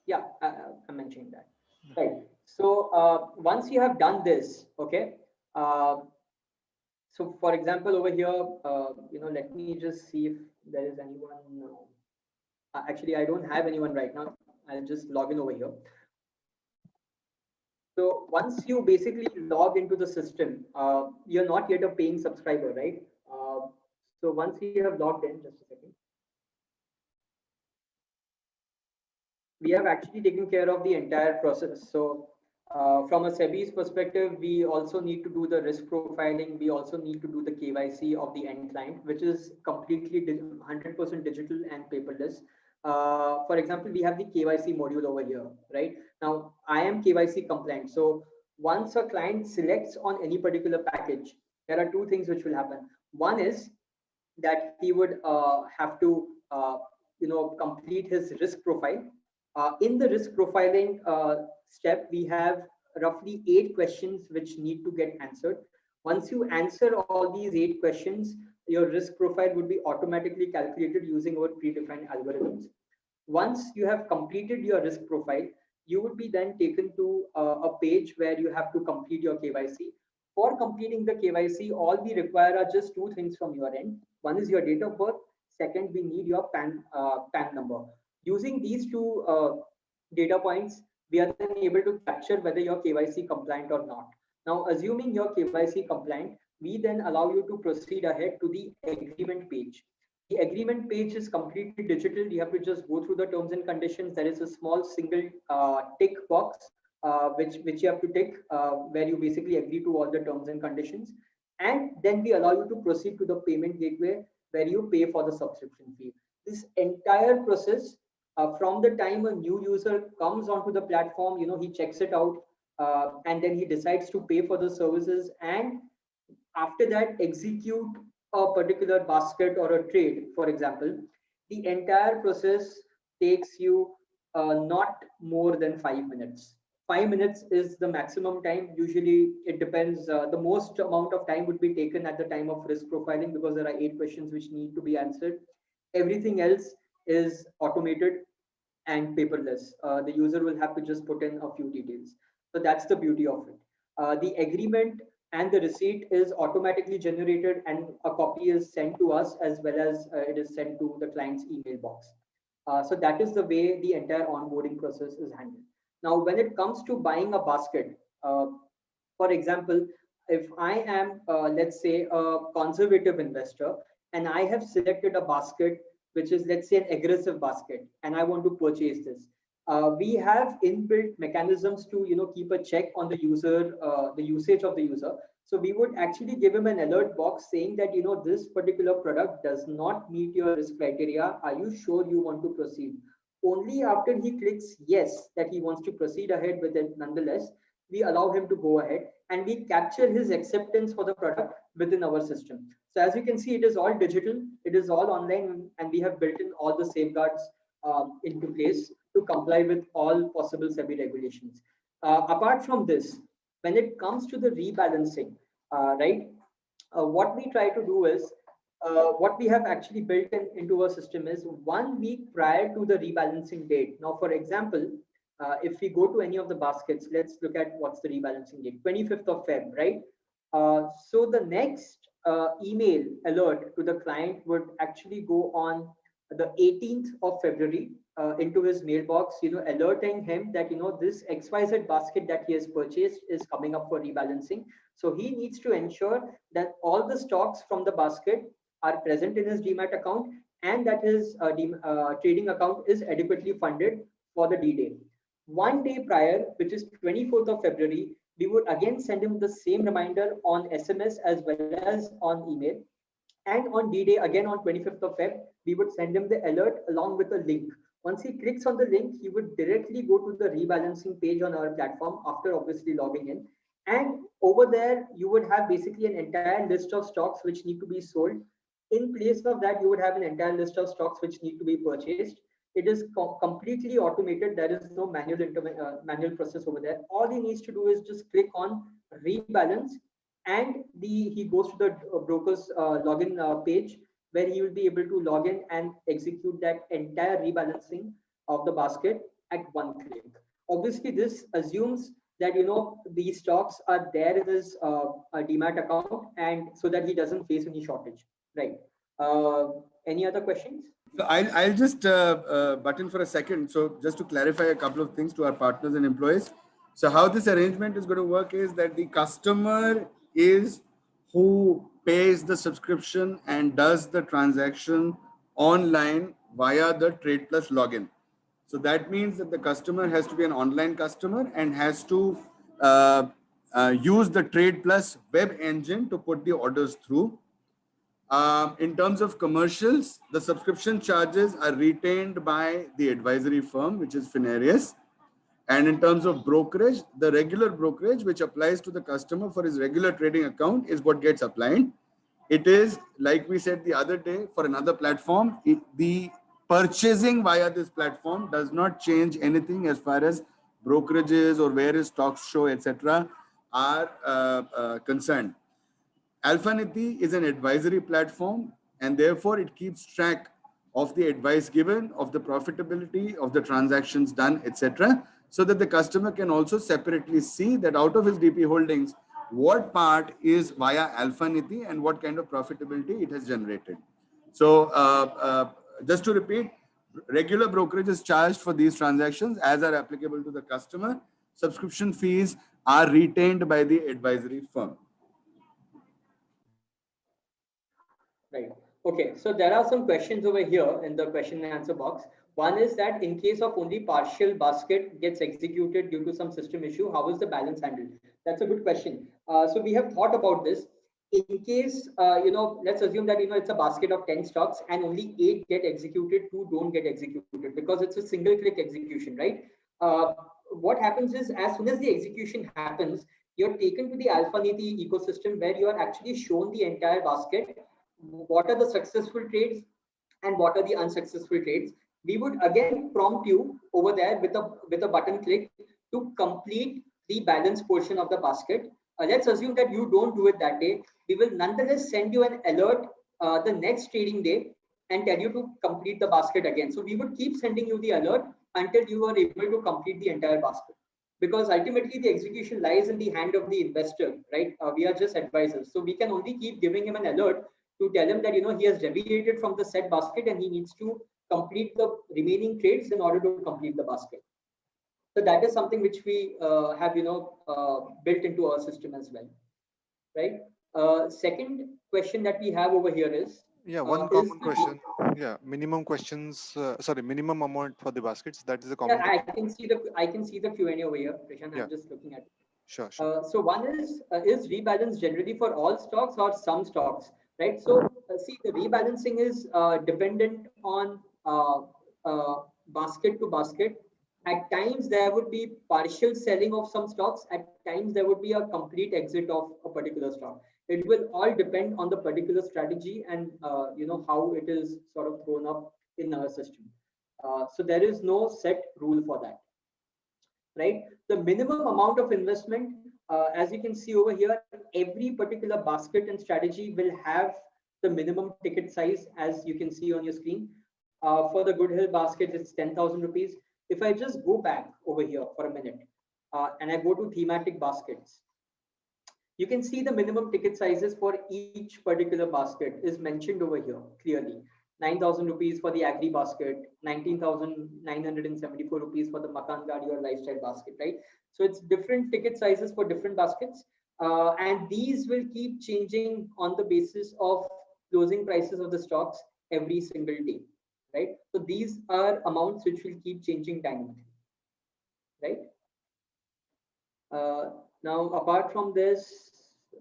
Yeah, I'm mentioning that. Right. So once you have done this, okay. So for example, over here, let me just see if there is anyone. Actually, I don't have anyone right now. I'll just log in over here. So once you basically log into the system, you're not yet a paying subscriber, right? So once you have logged in, just a second. We have actually taken care of the entire process. So from a SEBI's perspective, we also need to do the risk profiling. We also need to do the KYC of the end client, which is completely 100% digital and paperless. For example, we have the KYC module over here, right? Now, I am KYC compliant. So once a client selects on any particular package, there are two things which will happen. One is that he would have to, complete his risk profile. In the risk profiling step, we have roughly 8 questions which need to get answered. Once you answer all these 8 questions, your risk profile would be automatically calculated using our predefined algorithms. Once you have completed your risk profile, you would be then taken to a page where you have to complete your KYC. For completing the KYC, all we require are just 2 things from your end. One is your date of birth. Second, we need your PAN number. Using these 2 data points, we are then able to capture whether you're KYC compliant or not. Now, assuming you're KYC compliant, we then allow you to proceed ahead to the agreement page. The agreement page is completely digital. You have to just go through the terms and conditions. There is a small single tick box which you have to tick where you basically agree to all the terms and conditions. And then we allow you to proceed to the payment gateway where you pay for the subscription fee. This entire process, from the time a new user comes onto the platform, he checks it out and then he decides to pay for the services, and after that execute a particular basket or a trade, for example, the entire process takes you not more than 5 minutes. 5 minutes is the maximum time. Usually, it depends. The most amount of time would be taken at the time of risk profiling because there are 8 questions which need to be answered. Everything else is automated and paperless. The user will have to just put in a few details. So that's the beauty of it. The agreement and the receipt is automatically generated, and a copy is sent to us as well as it is sent to the client's email box. So that is the way the entire onboarding process is handled. Now, when it comes to buying a basket, for example, if I am, let's say, a conservative investor and I have selected a basket which is, let's say, an aggressive basket, and I want to purchase this, we have inbuilt mechanisms to, keep a check on the user, the usage of the user. So we would actually give him an alert box saying that, this particular product does not meet your risk criteria. Are you sure you want to proceed? Only after he clicks yes that he wants to proceed ahead with it, nonetheless, we allow him to go ahead and we capture his acceptance for the product within our system. So as you can see, it is all digital, it is all online, and we have built in all the safeguards into place to comply with all possible SEBI regulations. Apart from this, when it comes to the rebalancing, right, what we try to do is, what we have actually built into our system is 1 week prior to the rebalancing date. Now, for example, if we go to any of the baskets, let's look at what's the rebalancing date, 25th of Feb, right? So the next email alert to the client would actually go on the 18th of February into his mailbox, alerting him that, this XYZ basket that he has purchased is coming up for rebalancing. So he needs to ensure that all the stocks from the basket are present in his demat account and that his trading account is adequately funded for the D-Day. 1 day prior, which is 24th of February, we would again send him the same reminder on SMS as well as on email. And on D-Day, again on 25th of Feb, we would send him the alert along with a link. Once he clicks on the link, he would directly go to the rebalancing page on our platform after obviously logging in. And over there, you would have basically an entire list of stocks which need to be sold. In place of that, you would have an entire list of stocks which need to be purchased. It is completely automated. There is no manual process over there. All he needs to do is just click on rebalance, and he goes to the broker's login page where he will be able to log in and execute that entire rebalancing of the basket at one click. Obviously, this assumes that these stocks are there in his demat account, and so that he doesn't face any shortage. Right. Any other questions? So I'll just butt in for a second. So just to clarify a couple of things to our partners and employees. So how this arrangement is going to work is that the customer is who pays the subscription and does the transaction online via the Trade Plus login. So that means that the customer has to be an online customer and has to use the Trade Plus web engine to put the orders through. In terms of commercials, the subscription charges are retained by the advisory firm, which is Finarius. And in terms of brokerage, the regular brokerage, which applies to the customer for his regular trading account, is what gets applied. It is, like we said the other day, for another platform, the purchasing via this platform does not change anything as far as brokerages or where his stocks show, etc. are concerned. Alphanity is an advisory platform, and therefore it keeps track of the advice given, of the profitability, of the transactions done, etc., so that the customer can also separately see that out of his DP holdings, what part is via Alphanity and what kind of profitability it has generated. So just to repeat, regular brokerage is charged for these transactions as are applicable to the customer. Subscription fees are retained by the advisory firm. Right. Okay. So there are some questions over here in the question and answer box. One is that in case of only partial basket gets executed due to some system issue, how is the balance handled? That's a good question. So we have thought about this. In case, let's assume that, it's a basket of 10 stocks and only 8 get executed, 2 don't get executed because it's a single click execution, right? What happens is as soon as the execution happens, you're taken to the Alphanity ecosystem where you are actually shown the entire basket what are the successful trades and what are the unsuccessful trades. We would again prompt you over there with a button click to complete the balance portion of the basket. Let's assume that you don't do it that day. We will nonetheless send you an alert the next trading day and tell you to complete the basket again. So we would keep sending you the alert until you are able to complete the entire basket. Because ultimately the execution lies in the hand of the investor, right? We are just advisors. So we can only keep giving him an alert to tell him that, he has deviated from the set basket and he needs to complete the remaining trades in order to complete the basket. So that is something which we have, built into our system as well, right? Second question that we have over here is, Yeah, one common question. Yeah, minimum questions. Sorry, minimum amount for the baskets. That is a common. Yeah, I can see the Q&A over here, Krishan. Yeah. I'm just looking at it. Sure, sure. So one is rebalance generally for all stocks or some stocks, right? So see, the rebalancing is dependent on basket to basket. At times there would be partial selling of some stocks. At times there would be a complete exit of a particular stock. It will all depend on the particular strategy and how it is sort of thrown up in our system. So there is no set rule for that, right? The minimum amount of investment, as you can see over here, every particular basket and strategy will have the minimum ticket size, as you can see on your screen. For the Good Hill basket, it's 10,000 rupees. If I just go back over here for a minute and I go to thematic baskets, you can see the minimum ticket sizes for each particular basket is mentioned over here clearly. 9,000 rupees for the agri basket, 19,974 rupees for the Makan Gadi or lifestyle basket, right? So it's different ticket sizes for different baskets. And these will keep changing on the basis of closing prices of the stocks every single day, right? So these are amounts which will keep changing dynamically, right? Now, apart from this,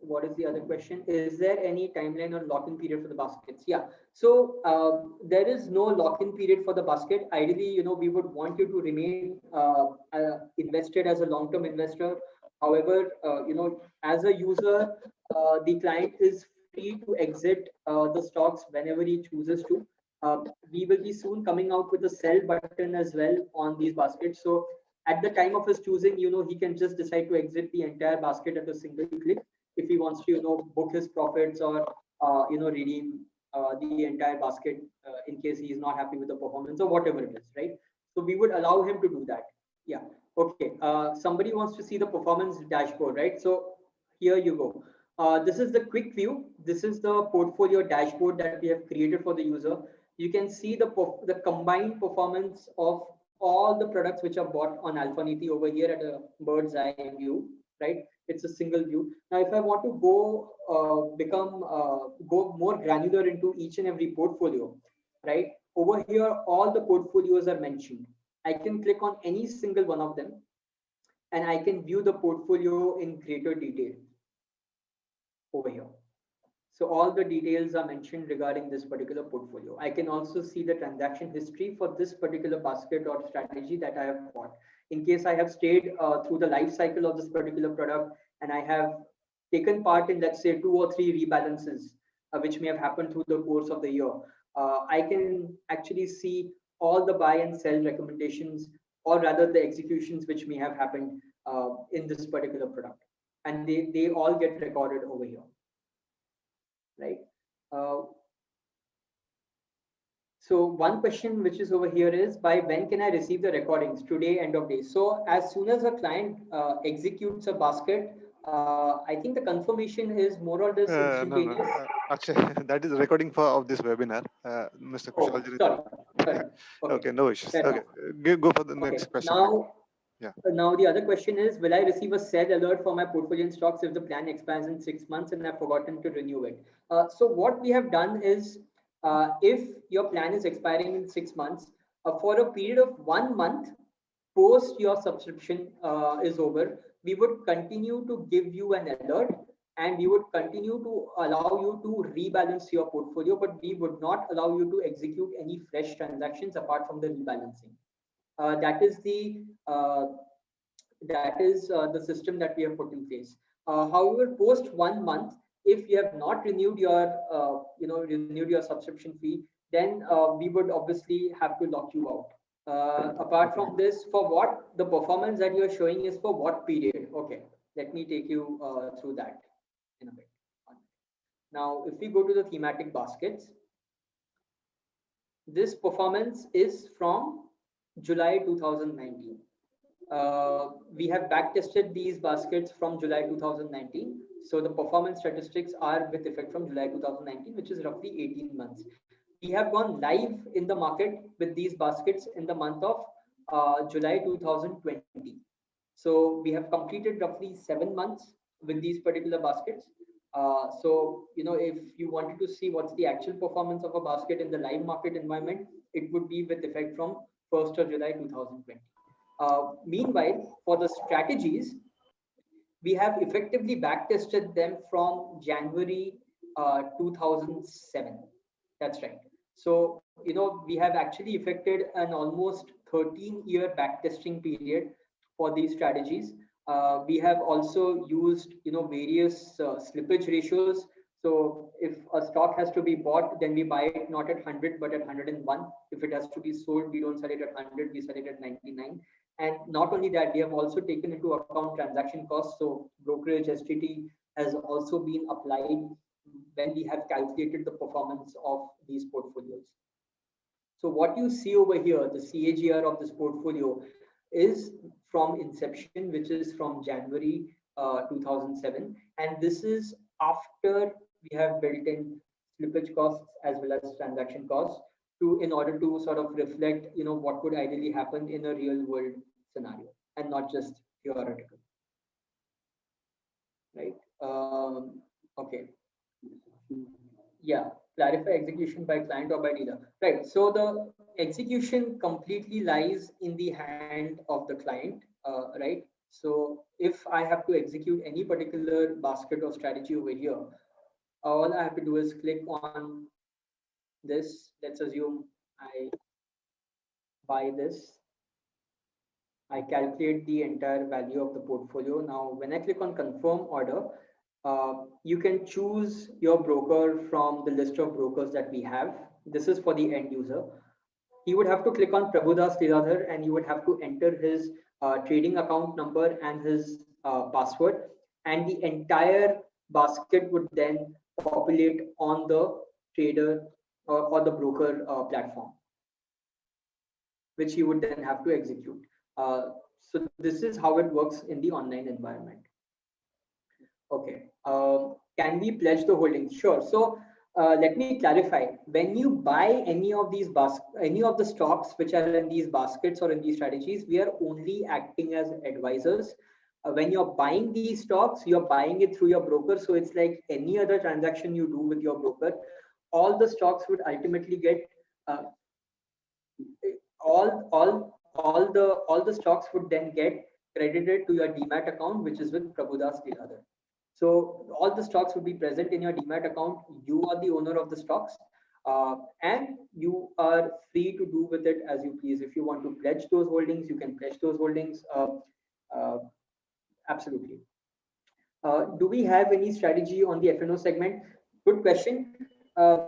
what is the other question? Is there any timeline or lock-in period for the baskets? Yeah. So there is no lock-in period for the basket. Ideally, we would want you to remain invested as a long-term investor. However, as a user, the client is free to exit the stocks whenever he chooses to. We will be soon coming out with a sell button as well on these baskets. So at the time of his choosing, he can just decide to exit the entire basket at a single click if he wants to, book his profits or, redeem the entire basket in case he is not happy with the performance or whatever it is, right? So we would allow him to do that. Yeah. Okay. Somebody wants to see the performance dashboard, right? So here you go. This is the quick view. This is the portfolio dashboard that we have created for the user. You can see the combined performance of all the products which are bought on Alphaniti over here at a bird's eye view, right? It's a single view. Now, if I want to go go more granular into each and every portfolio, right? Over here, all the portfolios are mentioned. I can click on any single one of them and I can view the portfolio in greater detail over here. So all the details are mentioned regarding this particular portfolio. I can also see the transaction history for this particular basket or strategy that I have bought. In case I have stayed through the life cycle of this particular product and I have taken part in, let's say, 2 or 3 rebalances, which may have happened through the course of the year, I can actually see all the buy and sell recommendations, or rather the executions which may have happened in this particular product. And they all get recorded over here. Right. So one question which is over here is, by when can I receive the recordings? Today, end of day. So as soon as a client executes a basket, I think the confirmation is more or less instantaneous. No. Actually, that is recording of this webinar, Mr. Kushal. Sorry. Okay, no issues. Okay, go for the next question. Now the other question is, will I receive a sell alert for my portfolio in stocks if the plan expires in 6 months and I've forgotten to renew it? So what we have done is, if your plan is expiring in 6 months, for a period of 1 month post your subscription is over, we would continue to give you an alert and we would continue to allow you to rebalance your portfolio, but we would not allow you to execute any fresh transactions apart from the rebalancing. That is the system that we have put in place. However, post 1 month, if you have not renewed your renewed your subscription fee, then we would obviously have to lock you out. Apart from this, for what the performance that you are showing is for what period? Okay, let me take you through that in a bit. Now, if we go to the thematic baskets, this performance is from July 2019. We have backtested these baskets from July 2019. So the performance statistics are with effect from July 2019, which is roughly 18 months. We have gone live in the market with these baskets in the month of July 2020. So we have completed roughly 7 months with these particular baskets. So, if you wanted to see what's the actual performance of a basket in the live market environment, it would be with effect from 1st of July 2020. Meanwhile, for the strategies, we have effectively backtested them from January 2007. That's right. So, we have actually effected an almost 13-year backtesting period for these strategies. We have also used, various slippage ratios. So if a stock has to be bought, then we buy it not at 100, but at 101. If it has to be sold, we don't sell it at 100, we sell it at 99. And not only that, we have also taken into account transaction costs. So brokerage STT has also been applied when we have calculated the performance of these portfolios. So what you see over here, the CAGR of this portfolio is from inception, which is from January 2007. And this is after we have built in slippage costs as well as transaction costs in order to sort of reflect, what would ideally happen in a real world scenario and not just theoretical. Right? Okay. Yeah, clarify execution by client or by dealer. Right. So the execution completely lies in the hand of the client, right? So if I have to execute any particular basket or strategy over here, all I have to do is click on this. Let's assume I buy this. I calculate the entire value of the portfolio. Now, when I click on confirm order, you can choose your broker from the list of brokers that we have. This is for the end user. He would have to click on Prabhudas Leeladhar and you would have to enter his trading account number and his password, and the entire basket would then populate on the trader or the broker platform, which he would then have to execute. So this is how it works in the online environment. Okay. Can we pledge the holdings? Sure. So let me clarify. When you buy any of these any of the stocks which are in these baskets or in these strategies, we are only acting as advisors. When you're buying these stocks, you're buying it through your broker. So it's like any other transaction you do with your broker. All the stocks would ultimately get all the stocks would then get credited to your Demat account, which is with Prabhudas Leeladhar. So all the stocks would be present in your Demat account. You are the owner of the stocks, and you are free to do with it as you please. If you want to pledge those holdings, you can pledge those holdings. Absolutely. Do we have any strategy on the F&O segment? Good question.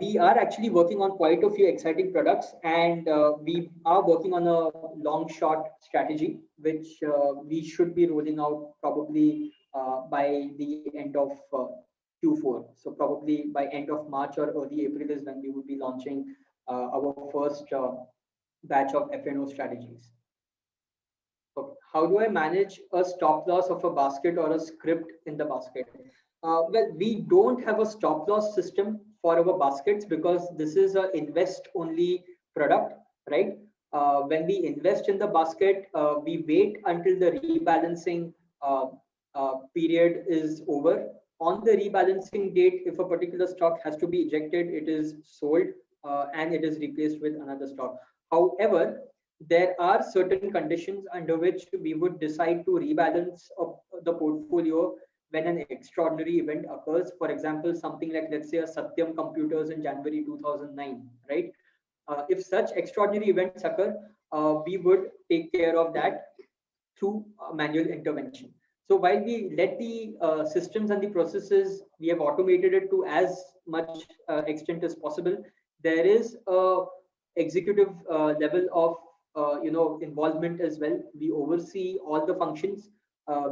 We are actually working on quite a few exciting products, and we are working on a long short strategy, which we should be rolling out probably by the end of Q4. So probably by end of March or early April is when we will be launching our first batch of F&O strategies. Okay. How do I manage a stop loss of a basket or a script in the basket? Well, we don't have a stop loss system for our baskets because this is an invest only product, right? When we invest in the basket, we wait until the rebalancing period is over. On the rebalancing date, if a particular stock has to be ejected, it is sold and it is replaced with another stock. However, there are certain conditions under which we would decide to rebalance the portfolio when an extraordinary event occurs. For example, something like, let's say, a Satyam Computers in January 2009, right? If such extraordinary events occur, we would take care of that through manual intervention. So while we let the systems and the processes, we have automated it to as much extent as possible. There is a executive level of involvement as well. We oversee all the functions.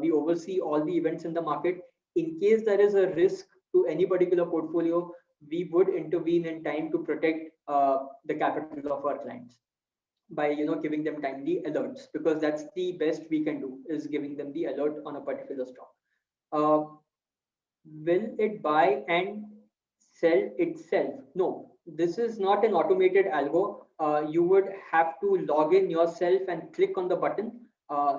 We oversee all the events in the market. In case there is a risk to any particular portfolio, we would intervene in time to protect the capital of our clients by giving them timely alerts, because that's the best we can do, is giving them the alert on a particular stock. uh, will it buy and sell itself? No, this is not an automated algo. You would have to log in yourself and click on the button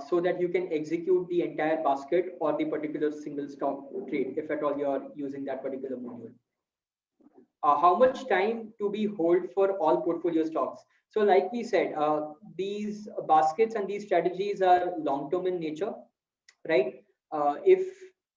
so that you can execute the entire basket or the particular single stock trade, if at all you are using that particular module. How much time to be hold for all portfolio stocks? So like we said, these baskets and these strategies are long term in nature, right? Uh, if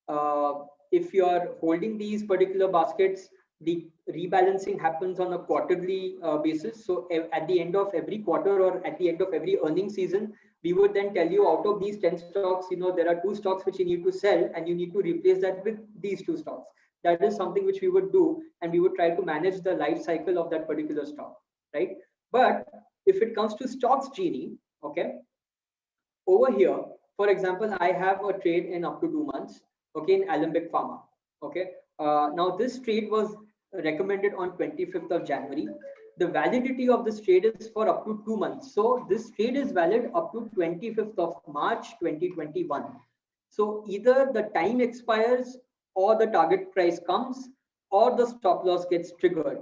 uh, if you are holding these particular baskets, the rebalancing happens on a quarterly basis. So at the end of every quarter or at the end of every earning season, we would then tell you, out of these 10 stocks, there are 2 stocks which you need to sell, and you need to replace that with these 2 stocks. That is something which we would do, and we would try to manage the life cycle of that particular stock, right? But if it comes to stocks genie, okay, over here, for example, I have a trade in up to 2 months, okay, in Alembic Pharma, okay. Now this trade was recommended on 25th of January. The validity of this trade is for up to 2 months. So this trade is valid up to 25th of March 2021. So either the time expires, or the target price comes, or the stop loss gets triggered.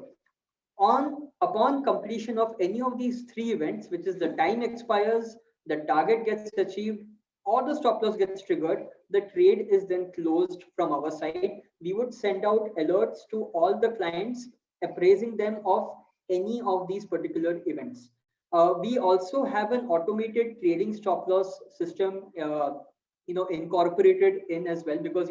Upon completion of any of these 3 events, which is the time expires, the target gets achieved, or the stop loss gets triggered, the trade is then closed from our side. We would send out alerts to all the clients, appraising them of any of these particular events. We also have an automated trailing stop loss system incorporated in as well, because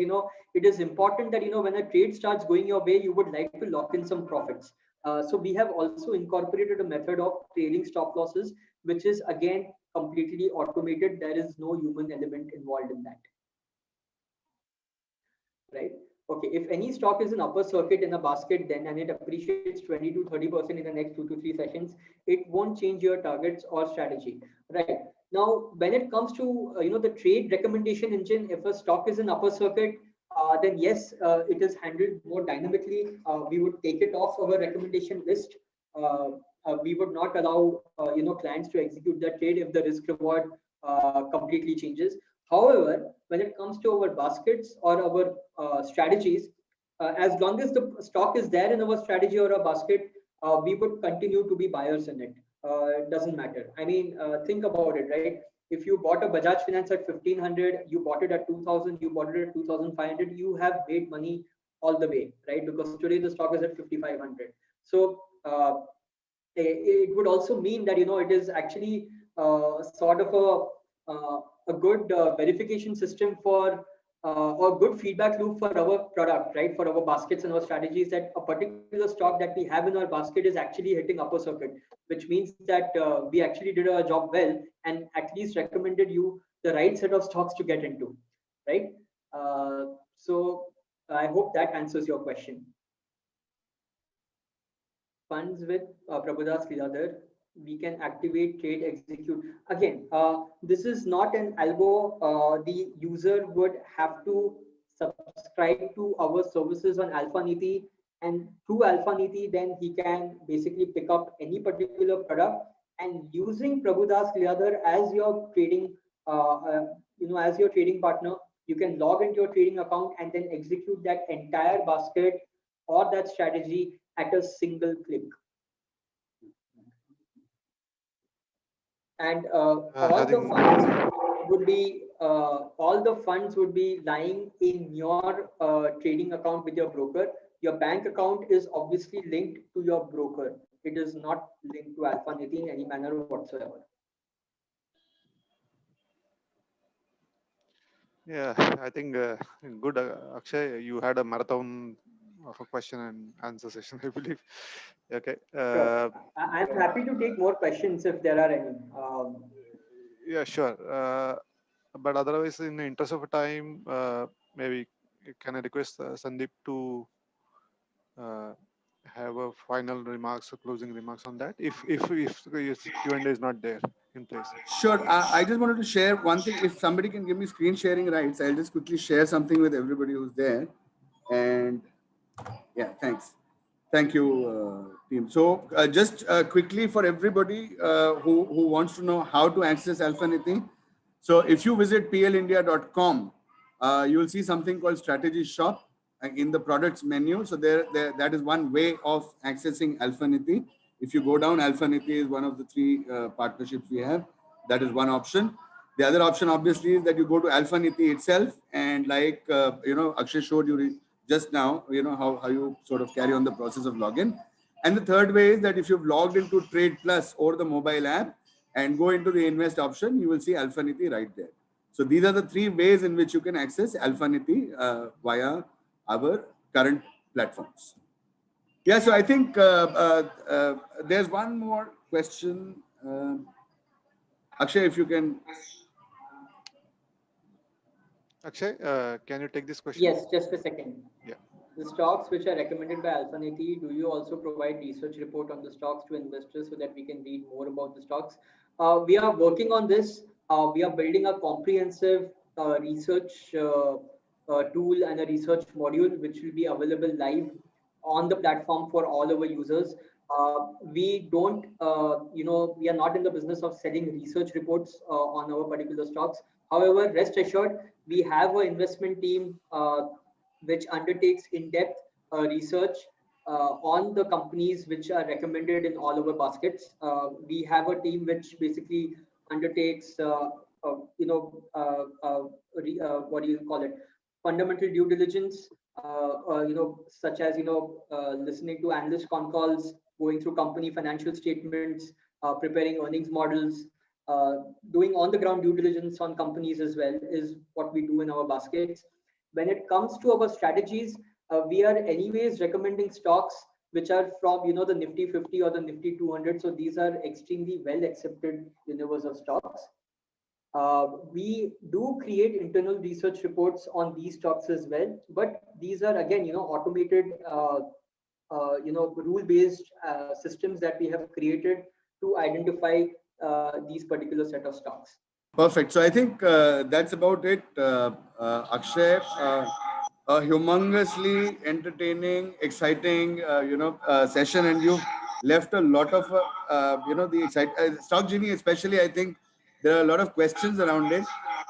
it is important that when a trade starts going your way, you would like to lock in some profits. So we have also incorporated a method of trailing stop losses, which is again completely automated. There is no human element involved in that, right? Okay, if any stock is in upper circuit in a basket, then and it appreciates 20 to 30% in the next 2 to 3 sessions, it won't change your targets or strategy, right? Now, when it comes to the trade recommendation engine, if a stock is in upper circuit, then yes, it is handled more dynamically. We would take it off our recommendation list. We would not allow clients to execute that trade if the risk reward completely changes. However, when it comes to our baskets or our strategies, as long as the stock is there in our strategy or a basket, we would continue to be buyers in it. It doesn't matter. I mean, think about it, right? If you bought a Bajaj Finance at 1500, you bought it at 2000, you bought it at 2500, you have made money all the way, right? Because today the stock is at 5500. So it would also mean that it is actually sort of a good verification system for or good feedback loop for our product, right? For our baskets and our strategies, that a particular stock that we have in our basket is actually hitting upper circuit, which means that we actually did our job well and at least recommended you the right set of stocks to get into, right? So I hope that answers your question. Funds with Prabhudas Leeladhar, we can activate, trade, execute. Again, this is not an algo. The user would have to subscribe to our services on Alphaniti, and through Alphaniti, then he can basically pick up any particular product. And using Prabhudas Leeladhar as your trading, as your trading partner, you can log into your trading account and then execute that entire basket or that strategy at a single click. And all the funds would be lying in your trading account with your broker. Your bank account is obviously linked to your broker. It is not linked to Alphaniti in any manner whatsoever. Yeah, I think good, Akshay. You had a marathon of a question and answer session, I believe. Okay. Sure. I'm happy to take more questions if there are any. Yeah, sure. But otherwise, in the interest of time, maybe can I request Sandeep to have a final remarks or closing remarks on that, if Q&A is not there in place. Sure. I just wanted to share one thing. If somebody can give me screen sharing rights, I'll just quickly share something with everybody who's there. And yeah, thanks. Thank you, team. So just quickly for everybody who wants to know how to access Alphanity. So if you visit plindia.com, you will see something called Strategy Shop in the products menu. So that is one way of accessing Alphanity. If you go down, Alphanity is one of the three partnerships we have. That is one option. The other option, obviously, is that you go to Alphanity itself, and like Akshay showed you just now, how you sort of carry on the process of login. And the third way is that if you've logged into Trade Plus or the mobile app and go into the invest option, you will see Alphanity right there. So these are the three ways in which you can access Alphanity via our current platforms. Yeah, so I think there's one more question. Akshay, if you can. Akshay, can you take this question? Yes, just a second. Yeah. The stocks which are recommended by Alphanity, do you also provide research report on the stocks to investors so that we can read more about the stocks? We are working on this. We are building a comprehensive research tool and a research module which will be available live on the platform for all our users. We don't, we are not in the business of selling research reports on our particular stocks. However, rest assured, we have an investment team which undertakes in-depth research on the companies which are recommended in all our baskets. We have a team which basically undertakes, what do you call it? Fundamental due diligence, such as, listening to analyst con calls, going through company financial statements, preparing earnings models, doing on the ground due diligence on companies as well is what we do in our baskets. When it comes to our strategies, we are anyways recommending stocks which are from, the Nifty 50 or the Nifty 200. So these are extremely well accepted universe of stocks. We do create internal research reports on these stocks as well, but these are again, automated, rule-based systems that we have created to identify these particular set of stocks. Perfect. So I think that's about it. Akshay, a humongously entertaining, exciting, session, and you've left a lot of, the Stock Genie especially. I think there are a lot of questions around it.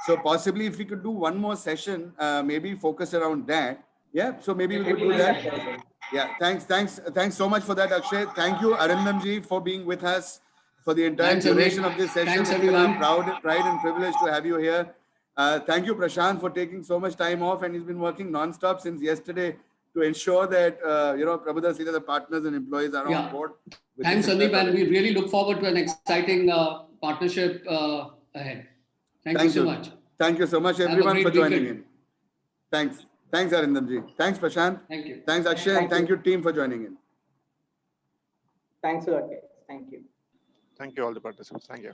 So possibly if we could do one more session, maybe focus around that. Yeah. So maybe we could do that. Yeah. Thanks so much for that, Akshay. Thank you, Arindamji, for being with us for the entire duration of this session. Thanks, everyone. Pride and privilege to have you here. Thank you, Prashant, for taking so much time off, and he's been working non-stop since yesterday to ensure that Prabhudas Leela, the partners and employees are on board. Thanks, Sandeep, and we really look forward to an exciting partnership ahead. Thank you so much. Thank you so much, everyone, for joining in. Thanks, Arindamji. Thanks, Prashant. Thank you. Thanks, Akshay, and thank you, team, for joining in. Thanks a lot, guys. Thank you. Thank you, all the participants. Thank you.